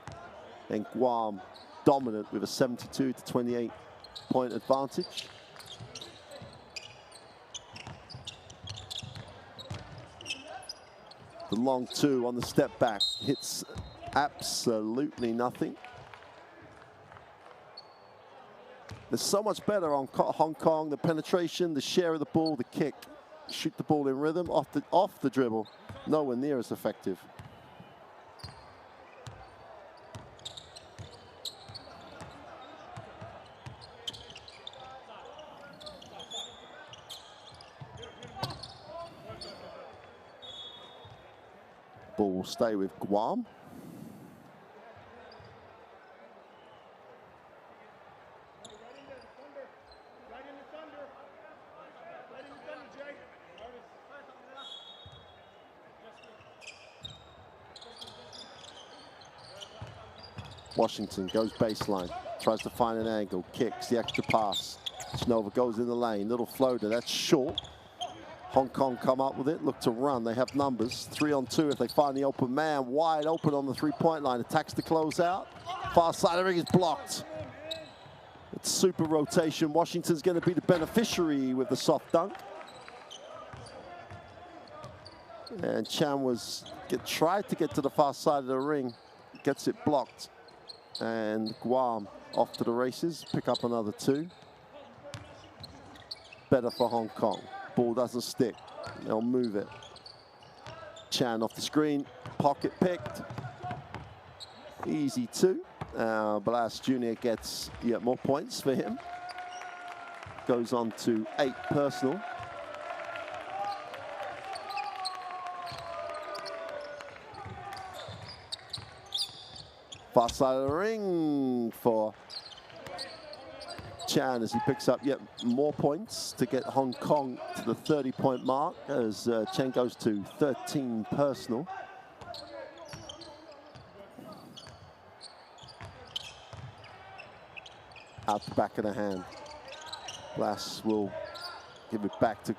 And Guam dominant with a 72-28 point advantage. The long 2 on the step back hits absolutely nothing. There's so much better on Hong Kong. The penetration, the share of the ball, the kick. Shoot the ball in rhythm, off the dribble. Nowhere near as effective. ball will stay with Guam. Washington goes baseline, tries to find an angle, kicks the extra pass. Shinova goes in the lane, little floater, that's short. Hong Kong come up with it, look to run, they have numbers. 3-on-2 if they find the open man, wide open on the three-point line, attacks to close out. Far side of the ring is blocked. It's super rotation. Washington's going to be the beneficiary with the soft dunk. And Chan tried to get to the far side of the ring, gets it blocked. And Guam off to the races, pick up another 2. Better for Hong Kong. Ball doesn't stick, they'll move it. Chan off the screen, pocket picked. Easy 2. Blas Jr. gets yet more points for him. Goes on to 8 personal. Far side of the ring for Chan as he picks up yet more points to get Hong Kong to the 30-point mark as Chen goes to 13 personal. Out the back of the hand. Blas will give it back to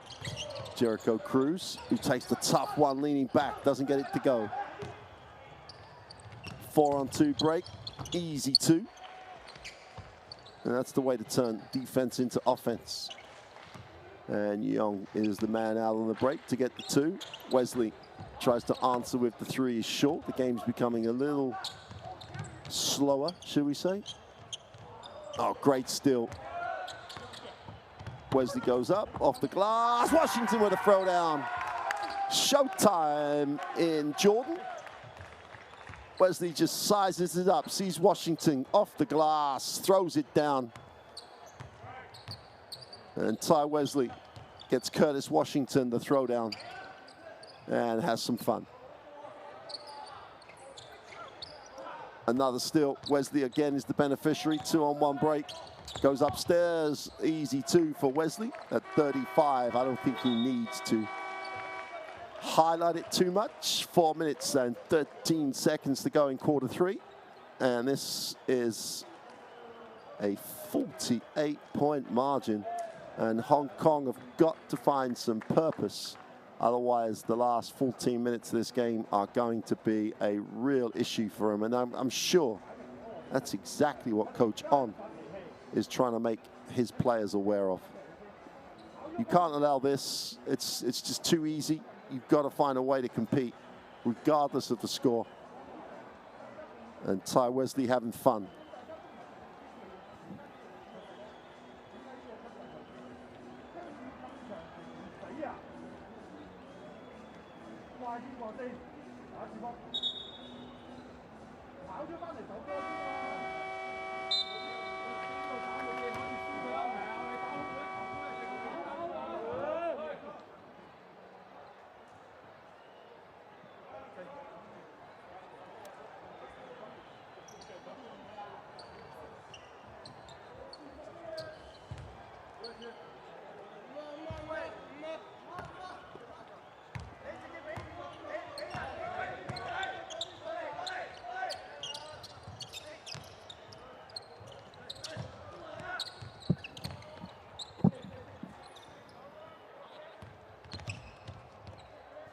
Jericho Cruz, who takes the tough one leaning back, doesn't get it to go. 4-on-2 break, easy 2. And that's the way to turn defense into offense. And Young is the man out on the break to get the 2. Wesley tries to answer with the 3, is short. The game's becoming a little slower, should we say. Oh, great steal. Wesley goes up, off the glass. Washington with a throwdown. Showtime in Jordan. Wesley just sizes it up, sees Washington off the glass, throws it down. And Ty Wesley gets Curtis Washington the throwdown and has some fun. Another steal. Wesley again is the beneficiary. 2-on-1 break. Goes upstairs. Easy 2 for Wesley at 35. I don't think he needs to highlight it too much. 4 minutes and 13 seconds to go in quarter 3. And this is a 48-point margin. And Hong Kong have got to find some purpose. Otherwise, the last 14 minutes of this game are going to be a real issue for them. And I'm sure that's exactly what Coach On is trying to make his players aware of. You can't allow this. It's just too easy. You've got to find a way to compete, regardless of the score. And Ty Wesley having fun.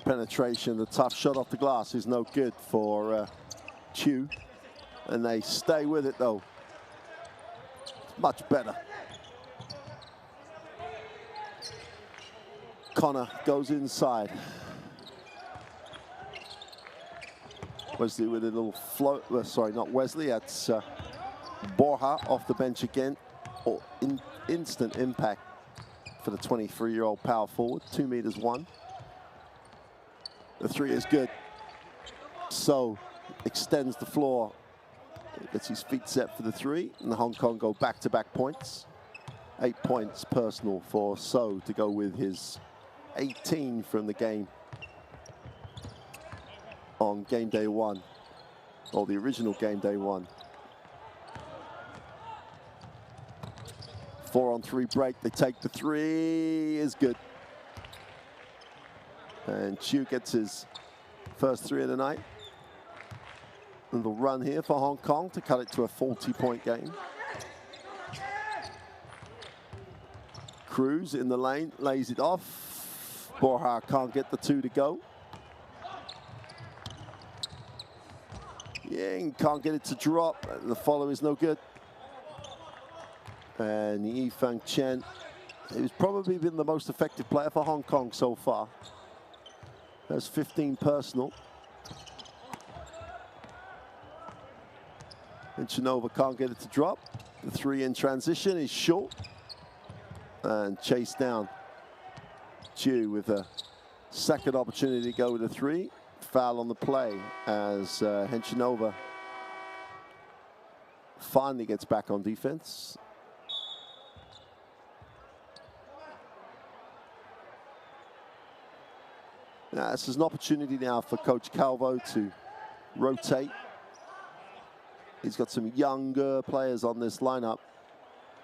Penetration, the tough shot off the glass is no good for Chu, and they stay with it though. Much better. Connor goes inside. Wesley with a little float, sorry, not Wesley, that's Borja off the bench again. Instant impact for the 23-year-old power forward, 2'1". The 3 is good. So extends the floor, gets his feet set for the 3, and Hong Kong go back-to-back points. 8 points personal for So to go with his 18 from the game. on game day one, or the original game day one. 4-on-3 break, they take the three, is good. And Chiu gets his first three of the night. Little run here for Hong Kong to cut it to a 40-point game. Cruz in the lane, lays it off. Borja can't get the two to go. Ying can't get it to drop. The follow is no good. And Yifang Chen, who's probably been the most effective player for Hong Kong so far. That's 15 personal. And Chinova can't get it to drop. The three in transition is short. And chased down. Chiu with a second opportunity to go with a three. Foul on the play as Henchinova finally gets back on defense. Now, this is an opportunity now for Coach Calvo to rotate. He's got some younger players on this lineup.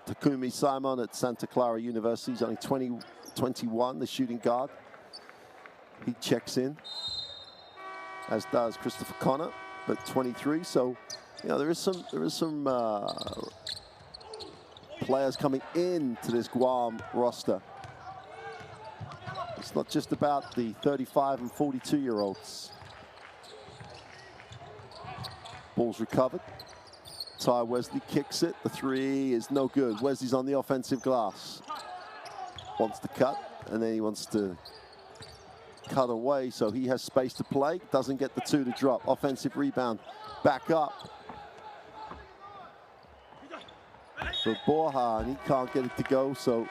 Takumi Simon at Santa Clara University. He's only 21, the shooting guard. He checks in, as does Christopher Connor, but 23. So, you know, there is some players coming into this Guam roster. It's not just about the 35 and 42-year-olds. Ball's recovered. Ty Wesley kicks it. The three is no good. Wesley's on the offensive glass. Wants to cut, and then he wants to cut away, so he has space to play. Doesn't get the two to drop. Offensive rebound. Back up for Borja, and he can't get it to go, so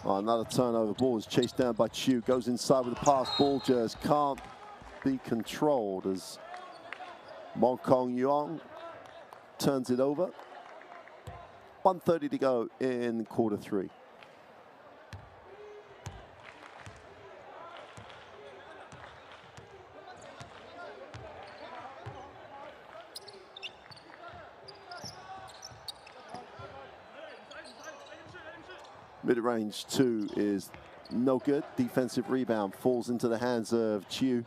another turnover. Ball is chased down by Chiu. Goes inside with the pass. Ball just can't be controlled as Mong Kong Yuan turns it over. 1:30 to go in quarter three. Mid-range two is no good. Defensive rebound falls into the hands of Chiu.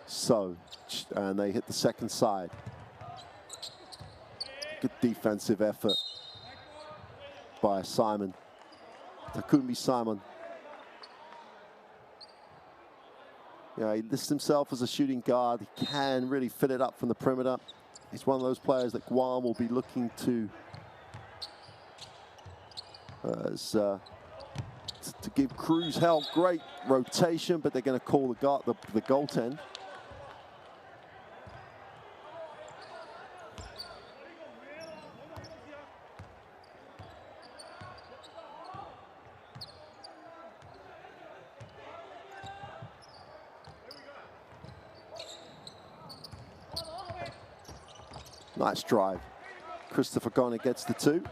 So, and they hit the second side. Good defensive effort by Simon. Takumi Simon. Yeah, he lists himself as a shooting guard. He can really fit it up from the perimeter. He's one of those players that Guam will be looking to to give Cruz help. Great rotation, but they're going to call the goaltend. Nice drive. Christopher Connor gets the two.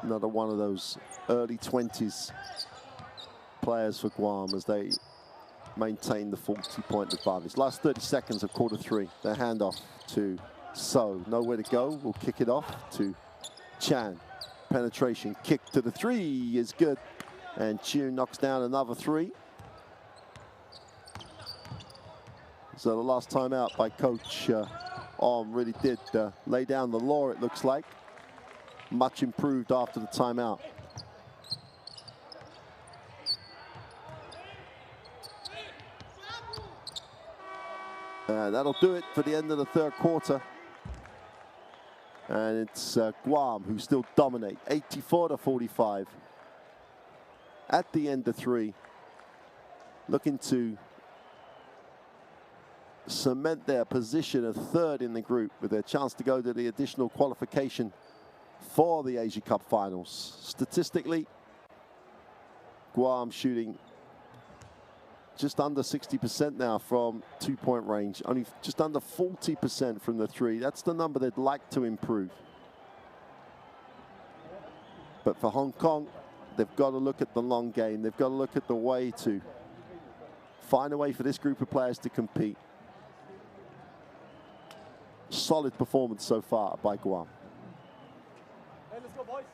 Another one of those early 20s players for Guam as they maintain the 40-point advantage. Last 30 seconds of quarter three. Their handoff to So. Nowhere to go. We'll kick it off to Chan. Penetration kick to the three is good. And Chiu knocks down another three. So the last time out by Coach Om really did lay down the law, it looks like. Much improved after the timeout. That'll do it for the end of the third quarter. And it's Guam who still dominate, 84-45. At the end of three, looking to cement their position of third in the group with their chance to go to the additional qualification for the Asia Cup finals. Statistically, Guam shooting just under 60% now from two-point range. Only just under 40% from the three. That's the number they'd like to improve. But for Hong Kong, they've got to look at the long game. They've got to look at the way to find a way for this group of players to compete. Solid performance so far by Guam. Hey, let's go, boys.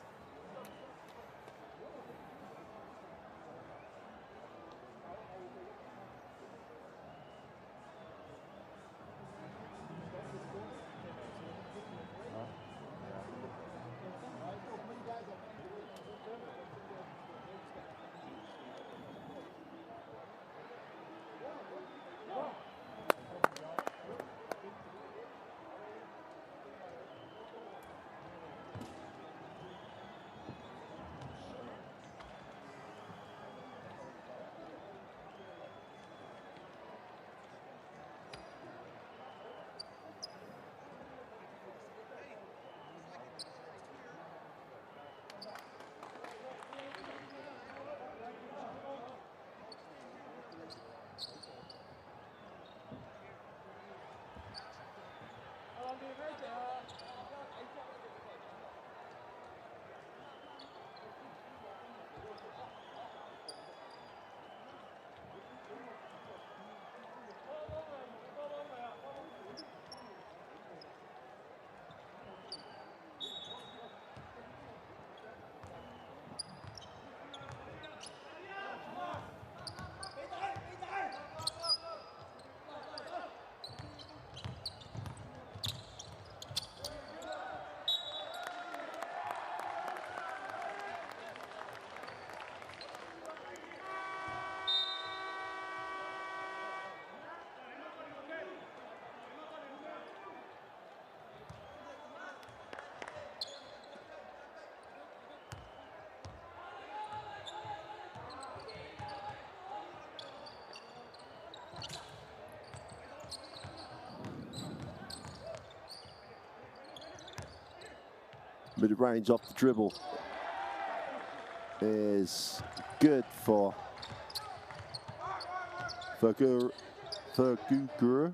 Mid-range off the dribble is good for Verguger. Verguger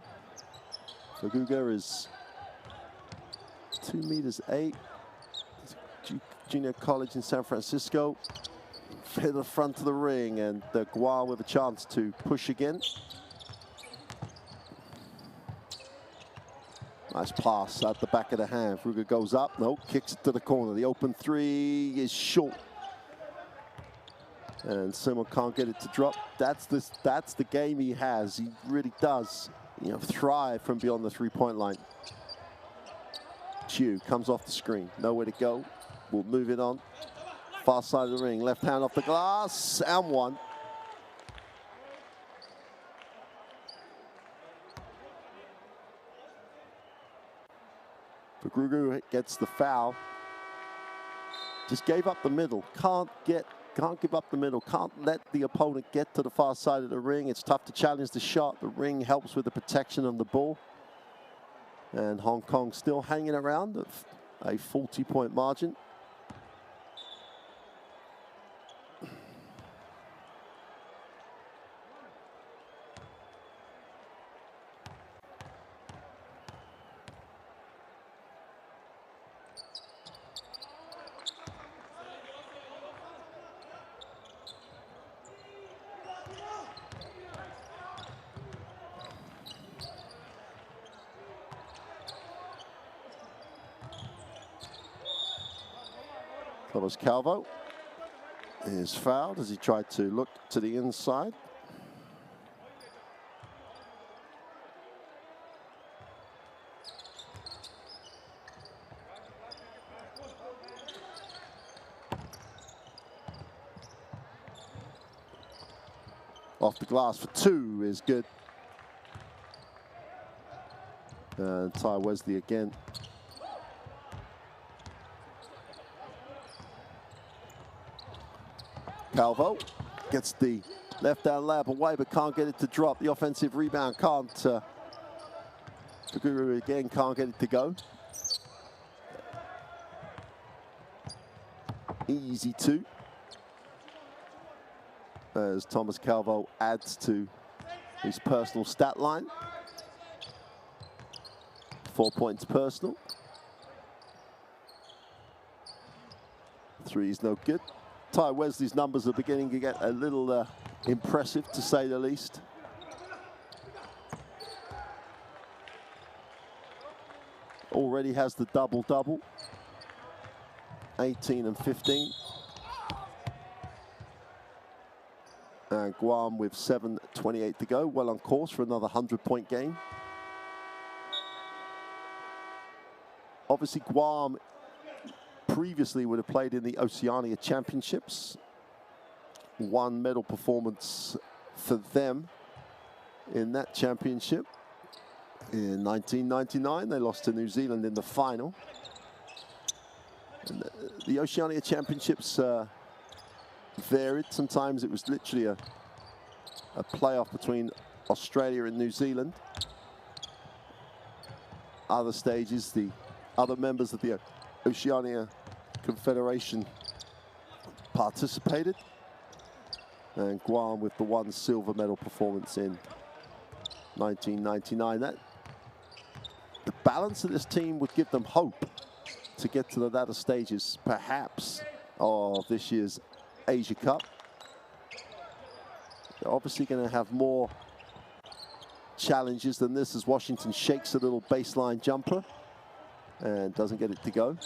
is 2'8". Junior college in San Francisco. Hit the front of the ring, and the Guam with a chance to push again. Nice pass at the back of the hand. Verguger goes up, no, kicks it to the corner. The open three is short. And Simon can't get it to drop. That's the game he has. He really does, you know, thrive from beyond the three-point line. Chiu comes off the screen, nowhere to go. We'll move it on. Far side of the ring, left hand off the glass, and one. Verguger gets the foul. Just gave up the middle. Can't give up the middle. Can't let the opponent get to the far side of the ring. It's tough to challenge the shot. The ring helps with the protection of the ball. And Hong Kong still hanging around a 40-point margin. Thomas Calvo is fouled as he tried to look to the inside. Off the glass for two is good. And Ty Wesley again. Calvo gets the left-hand layup away, but can't get it to drop. The offensive rebound can't. Verguger again can't get it to go. Easy two. as Thomas Calvo adds to his personal stat line. 4 points personal. 3 is no good. Ty Wesley's numbers are beginning to get a little impressive, to say the least. Already has the double-double. 18 and 15. And Guam with 7:28 to go, well on course for another 100-point game. Obviously, Guam previously would have played in the Oceania Championships. One medal performance for them in that championship. In 1999, they lost to New Zealand in the final. And the Oceania Championships varied. Sometimes it was literally a playoff between Australia and New Zealand. Other stages, the other members of the Oceania Confederation participated. And Guam with the 1 silver medal performance in 1999. The balance of this team would give them hope to get to the latter stages, perhaps, of this year's Asia Cup. They're obviously going to have more challenges than this as Washington shakes a little baseline jumper and doesn't get it to go.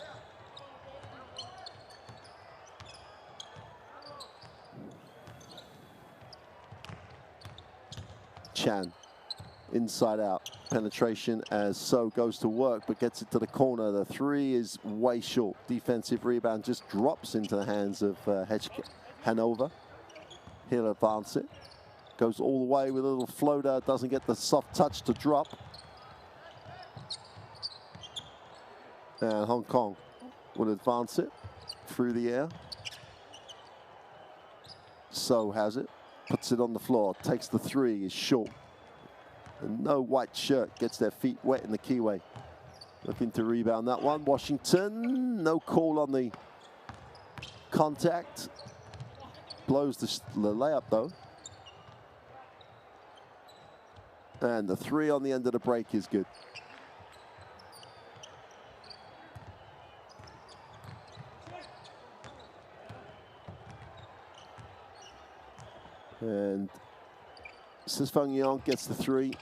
Chan, inside out penetration as So goes to work but gets it to the corner. The 3 is way short. Defensive rebound just drops into the hands of Hanover. He'll advance it. Goes all the way with a little floater, doesn't get the soft touch to drop. And Hong Kong will advance it through the air. So has it, puts it on the floor, takes the 3, is short. And no white shirt, gets their feet wet in the keyway. Looking to rebound that one. Washington, no call on the contact. Blows the layup though. And the 3 on the end of the break is good. And Sisfang Yong gets the 3.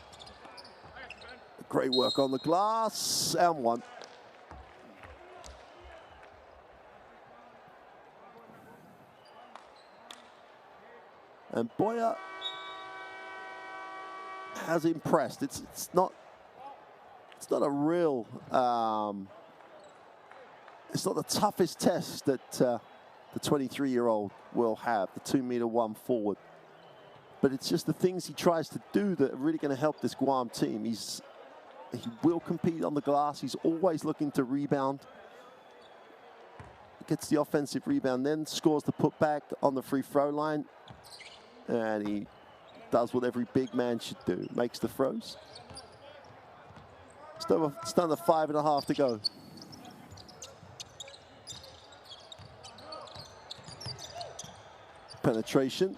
Great work on the glass, and 1. And Boyer has impressed. It's not a real it's not the toughest test that the 23-year-old will have, the 2-meter-1 forward. But it's just the things he tries to do that are really going to help this Guam team. He will compete on the glass. He's always looking to rebound. Gets the offensive rebound, then scores the putback on the free throw line. And he does what every big man should do, makes the throws. It's under 5.5 to go. Penetration.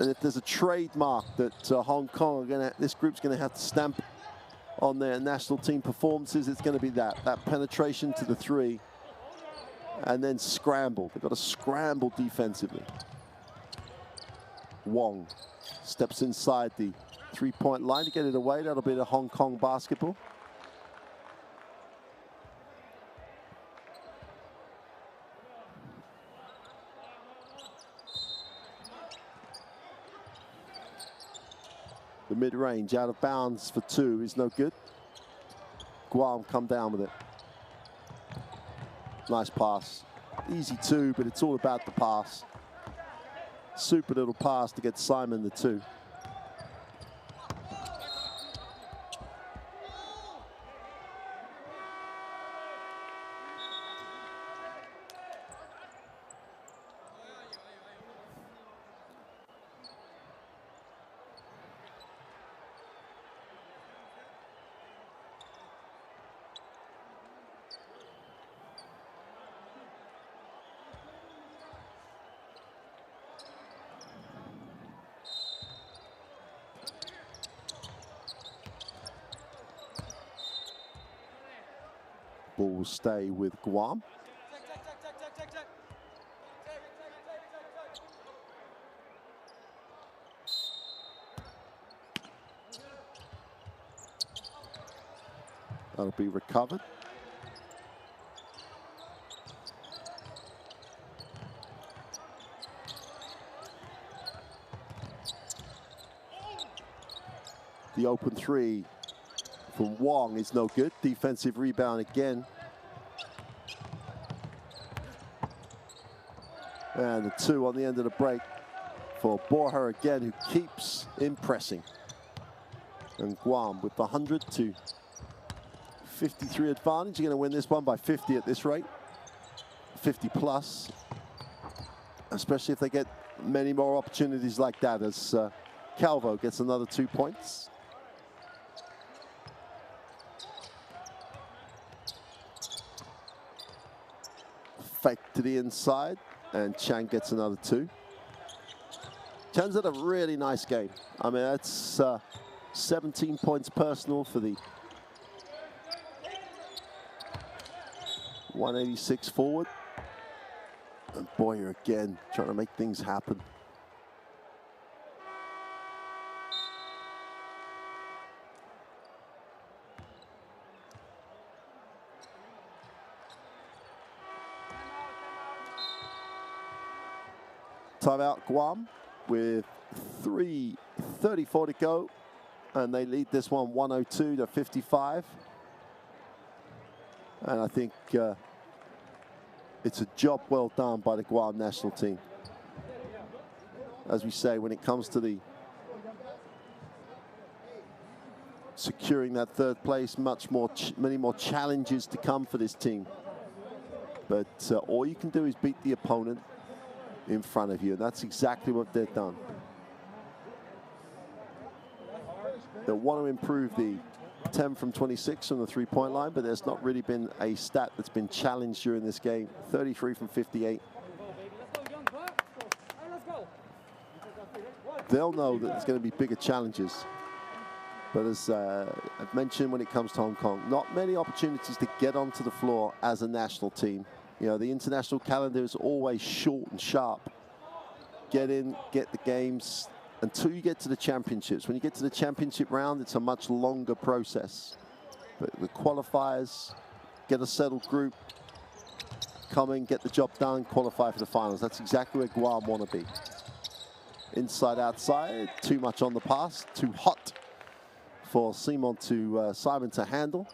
And if there's a trademark that Hong Kong this group's going to have to stamp on their national team performances, it's going to be that penetration to the 3, and then scramble. They've got to scramble defensively. Wong steps inside the 3-point line to get it away. That'll be the Hong Kong basketball. The mid-range out of bounds for 2 is no good. Guam come down with it. Nice pass. Easy 2, but it's all about the pass. Super little pass to get Simon the 2. Ball will stay with Guam. That'll be recovered. The open three from Wong is no good. Defensive rebound again. And the two on the end of the break for Borja again, who keeps impressing. And Guam with the 100 to 53 advantage. You're going to win this one by 50 at this rate. 50 plus. Especially if they get many more opportunities like that as Calvo gets another 2 points. Fake to the inside, and Chang gets another 2. Chang's had a really nice game. I mean, that's 17 points personal for the 186 forward. And Boyer again, trying to make things happen. Timeout Guam with 3:34 to go. And they lead this one 102 to 55. And I think it's a job well done by the Guam national team. As we say, when it comes to the securing that third place, many more challenges to come for this team. But all you can do is beat the opponent in front of you, and that's exactly what they've done. They want to improve the 10 from 26 on the three-point line, but there's not really been a stat that's been challenged during this game. 33 from 58. They'll know that there's going to be bigger challenges. But as I've mentioned, when it comes to Hong Kong, not many opportunities to get onto the floor as a national team. You know, the international calendar is always short and sharp. Get in, get the games, until you get to the championships. When you get to the championship round, it's a much longer process. But the qualifiers, get a settled group, come in, get the job done, qualify for the finals. That's exactly where Guam want to be. Inside, outside, too much on the pass, too hot for Simon to handle.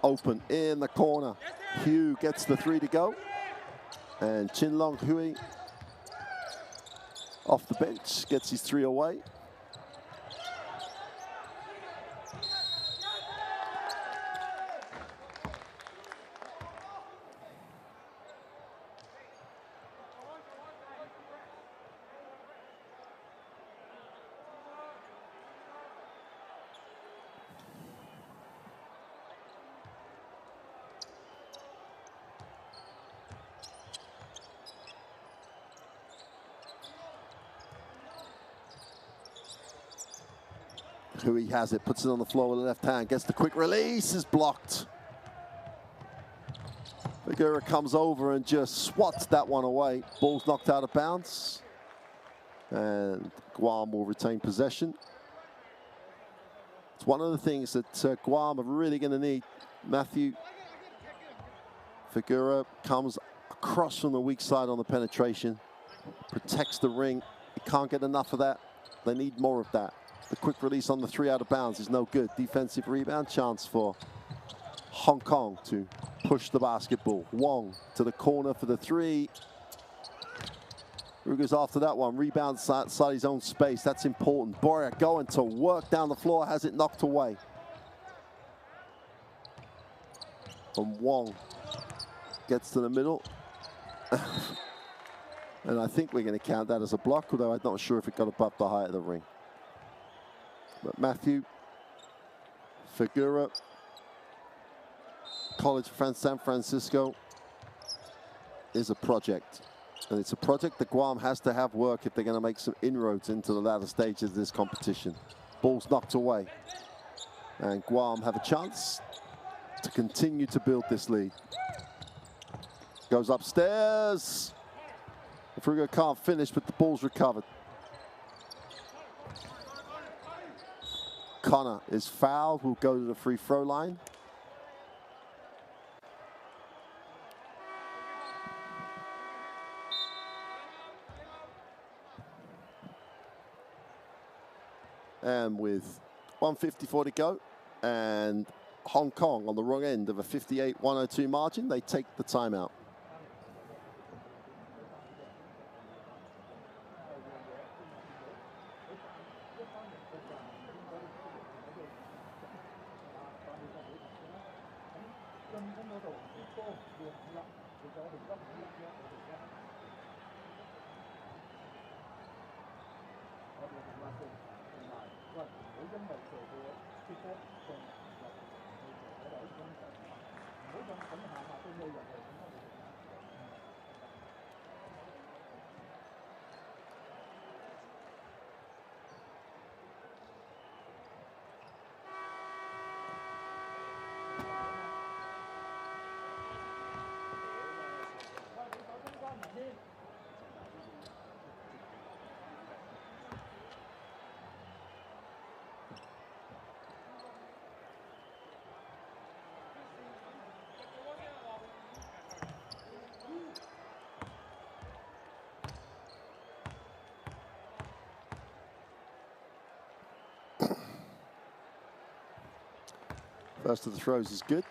Open in the corner. Hugh gets the 3 to go. And Chin Long Hui off the bench gets his 3 away. Hui has it, puts it on the floor with the left hand, gets the quick release, is blocked. Figueroa comes over and just swats that one away. Ball's knocked out of bounds. And Guam will retain possession. It's one of the things that Guam are really going to need. Matthew Figueroa comes across from the weak side on the penetration, protects the ring. He can't get enough of that. They need more of that. The quick release on the 3 out of bounds is no good. Defensive rebound chance for Hong Kong to push the basketball. Wong to the corner for the 3. Ruger's after that one. Rebounds outside his own space. That's important. Boria going to work down the floor. Has it knocked away. And Wong gets to the middle. And I think we're going to count that as a block, although I'm not sure if it got above the height of the ring. But Matthew Figura, College of San Francisco, is a project. And it's a project that Guam has to have work if they're going to make some inroads into the latter stages of this competition. Ball's knocked away. And Guam have a chance to continue to build this lead. Goes upstairs. Figura can't finish, but the ball's recovered. Connor is fouled, will go to the free throw line. And with 1:54 to go, and Hong Kong on the wrong end of a 58-102 margin, they take the timeout. First of the throws is good.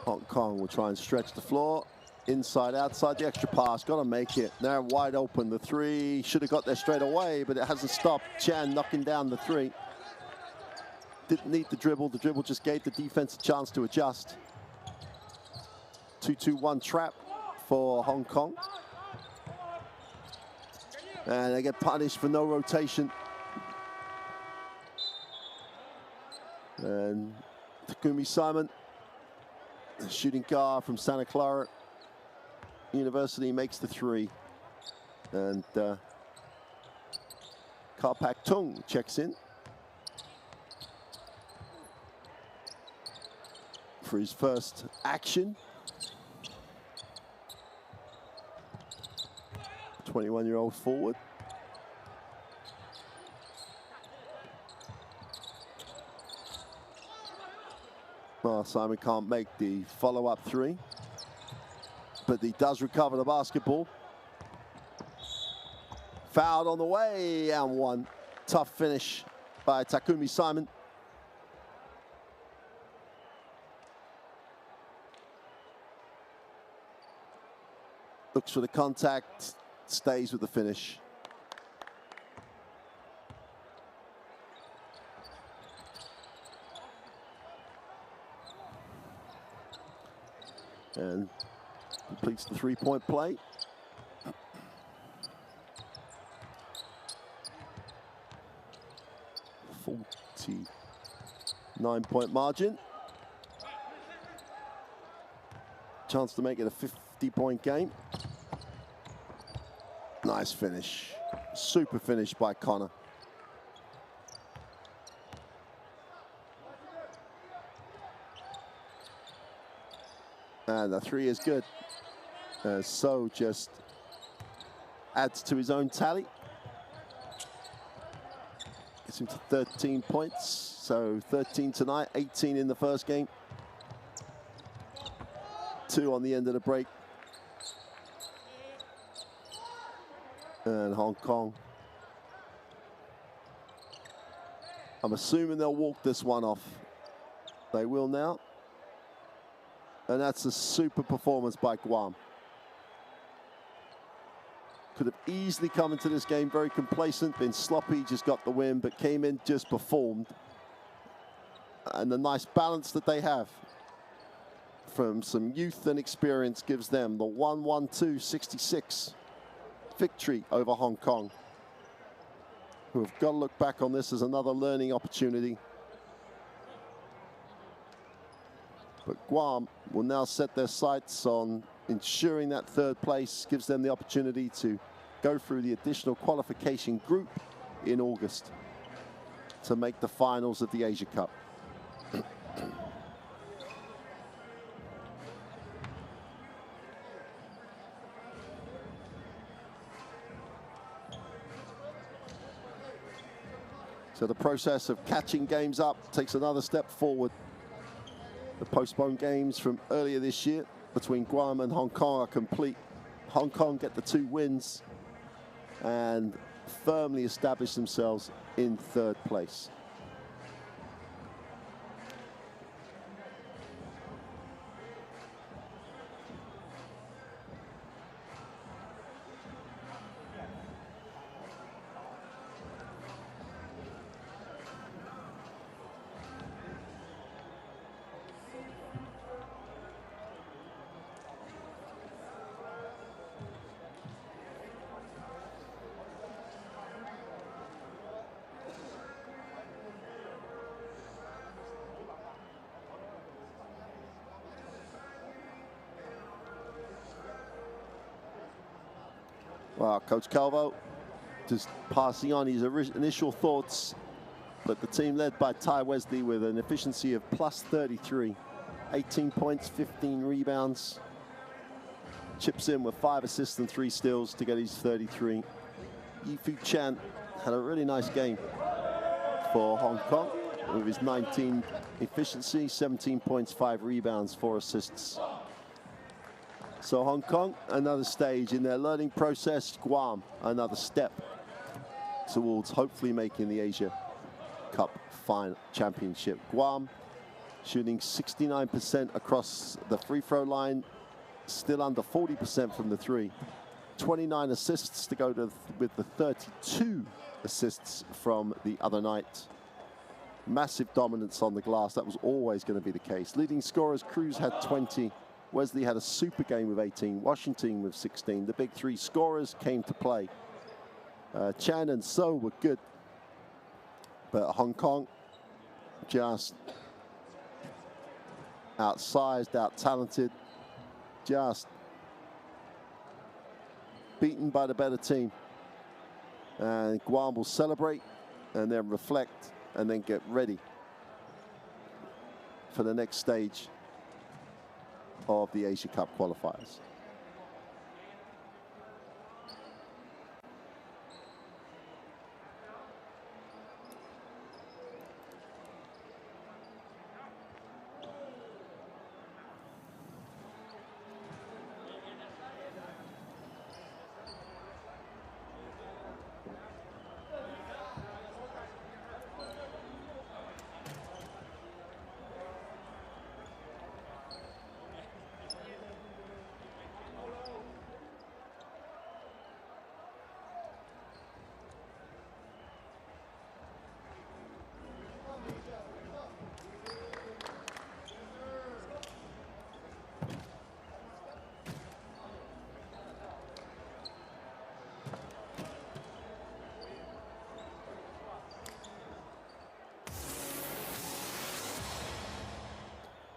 Hong Kong will try and stretch the floor. Inside, outside, the extra pass, got to make it. They're wide open. The three should have got there straight away, but it hasn't stopped. Chan knocking down the three. Didn't need the dribble. The dribble just gave the defense a chance to adjust. 2-2-1 trap for Hong Kong. And they get punished for no rotation. And Takumi Simon, the shooting guard from Santa Clara University, makes the three. And Karpak Tung checks in for his first action. 21-year-old forward. Well, Simon can't make the follow-up three, but he does recover the basketball. Fouled on the way, and one. Tough finish by Takumi Simon. Looks for the contact, stays with the finish. And completes the three-point play. $49 margin. Chance to make it a 50-point game. Nice finish. Super finish by Connor. And the three is good. So just adds to his own tally. Gets him to 13 points. So 13 tonight, 18 in the first game. 2 on the end of the break. And Hong Kong, I'm assuming they'll walk this one off. They will now. And that's a super performance by Guam. Could have easily come into this game very complacent, been sloppy, just got the win, but came in, just performed. And the nice balance that they have from some youth and experience gives them the 1-1-2-66 victory over Hong Kong, who have got to look back on this as another learning opportunity. But Guam will now set their sights on ensuring that third place gives them the opportunity to go through the additional qualification group in August to make the finals of the Asia Cup. So the process of catching games up takes another step forward. The postponed games from earlier this year between Guam and Hong Kong are complete. Hong Kong get the 2 wins and firmly establish themselves in third place. Well, Coach Calvo just passing on his initial thoughts, but the team led by Ty Wesley with an efficiency of +33, 18 points, 15 rebounds, chips in with 5 assists and 3 steals to get his 33. Yifu Chan had a really nice game for Hong Kong with his 19 efficiency, 17 points, 5 rebounds, 4 assists. So Hong Kong, another stage in their learning process. Guam, another step towards hopefully making the Asia Cup final championship. Guam shooting 69% across the free throw line, still under 40% from the 3. 29 assists to go with the 32 assists from the other night. Massive dominance on the glass. That was always going to be the case. Leading scorers, Cruz had 20. Wesley had a super game with 18. Washington with 16. The big 3 scorers came to play. Chan and So were good. But Hong Kong just outsized, out-talented, just beaten by the better team. And Guam will celebrate and then reflect and then get ready for the next stage of the Asia Cup qualifiers.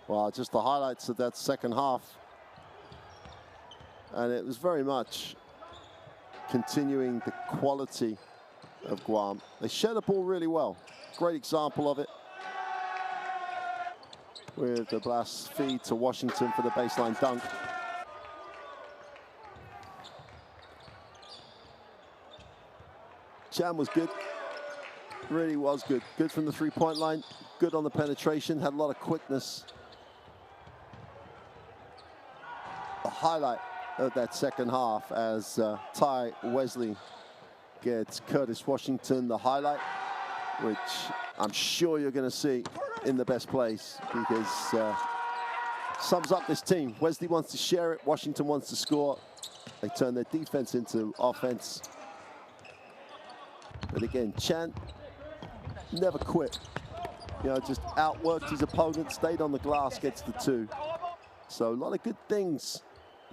Well, just the highlights of that second half. And it was very much continuing the quality of Guam. They share the ball really well. Great example of it. With the blast feed to Washington for the baseline dunk. Chan was good. Really was good. Good from the three-point line. Good on the penetration. Had a lot of quickness. The highlight of that second half as Ty Wesley gets Curtis Washington the highlight, which I'm sure you're going to see in the best place because sums up this team. Wesley wants to share it. Washington wants to score. They turn their defense into offense. But again, Chan never quit. You know, just outworked his opponent, stayed on the glass, gets the 2. So a lot of good things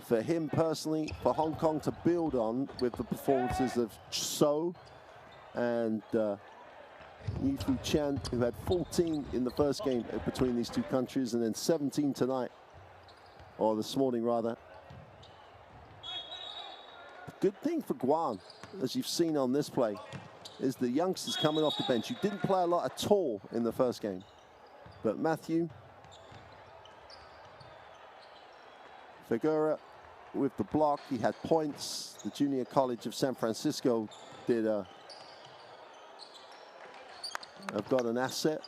for him personally, for Hong Kong to build on with the performances of So and Yifu Chan, who had 14 in the first game between these two countries, and then 17 tonight, or this morning rather. The good thing for Guam, as you've seen on this play, is the youngsters coming off the bench. You didn't play a lot at all in the first game, but Matthew Figueroa with the block, he had points. The Junior College of San Francisco have got an asset,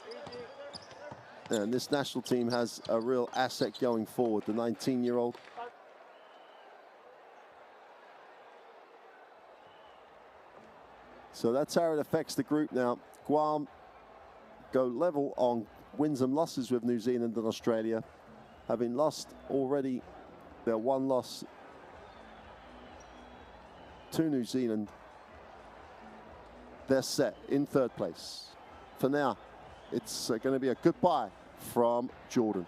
and this national team has a real asset going forward, the 19-year-old. So that's how it affects the group now. Guam go level on wins and losses with New Zealand and Australia, having lost already their 1 loss to New Zealand. They're set in 3rd place. For now, it's going to be a goodbye from Jordan.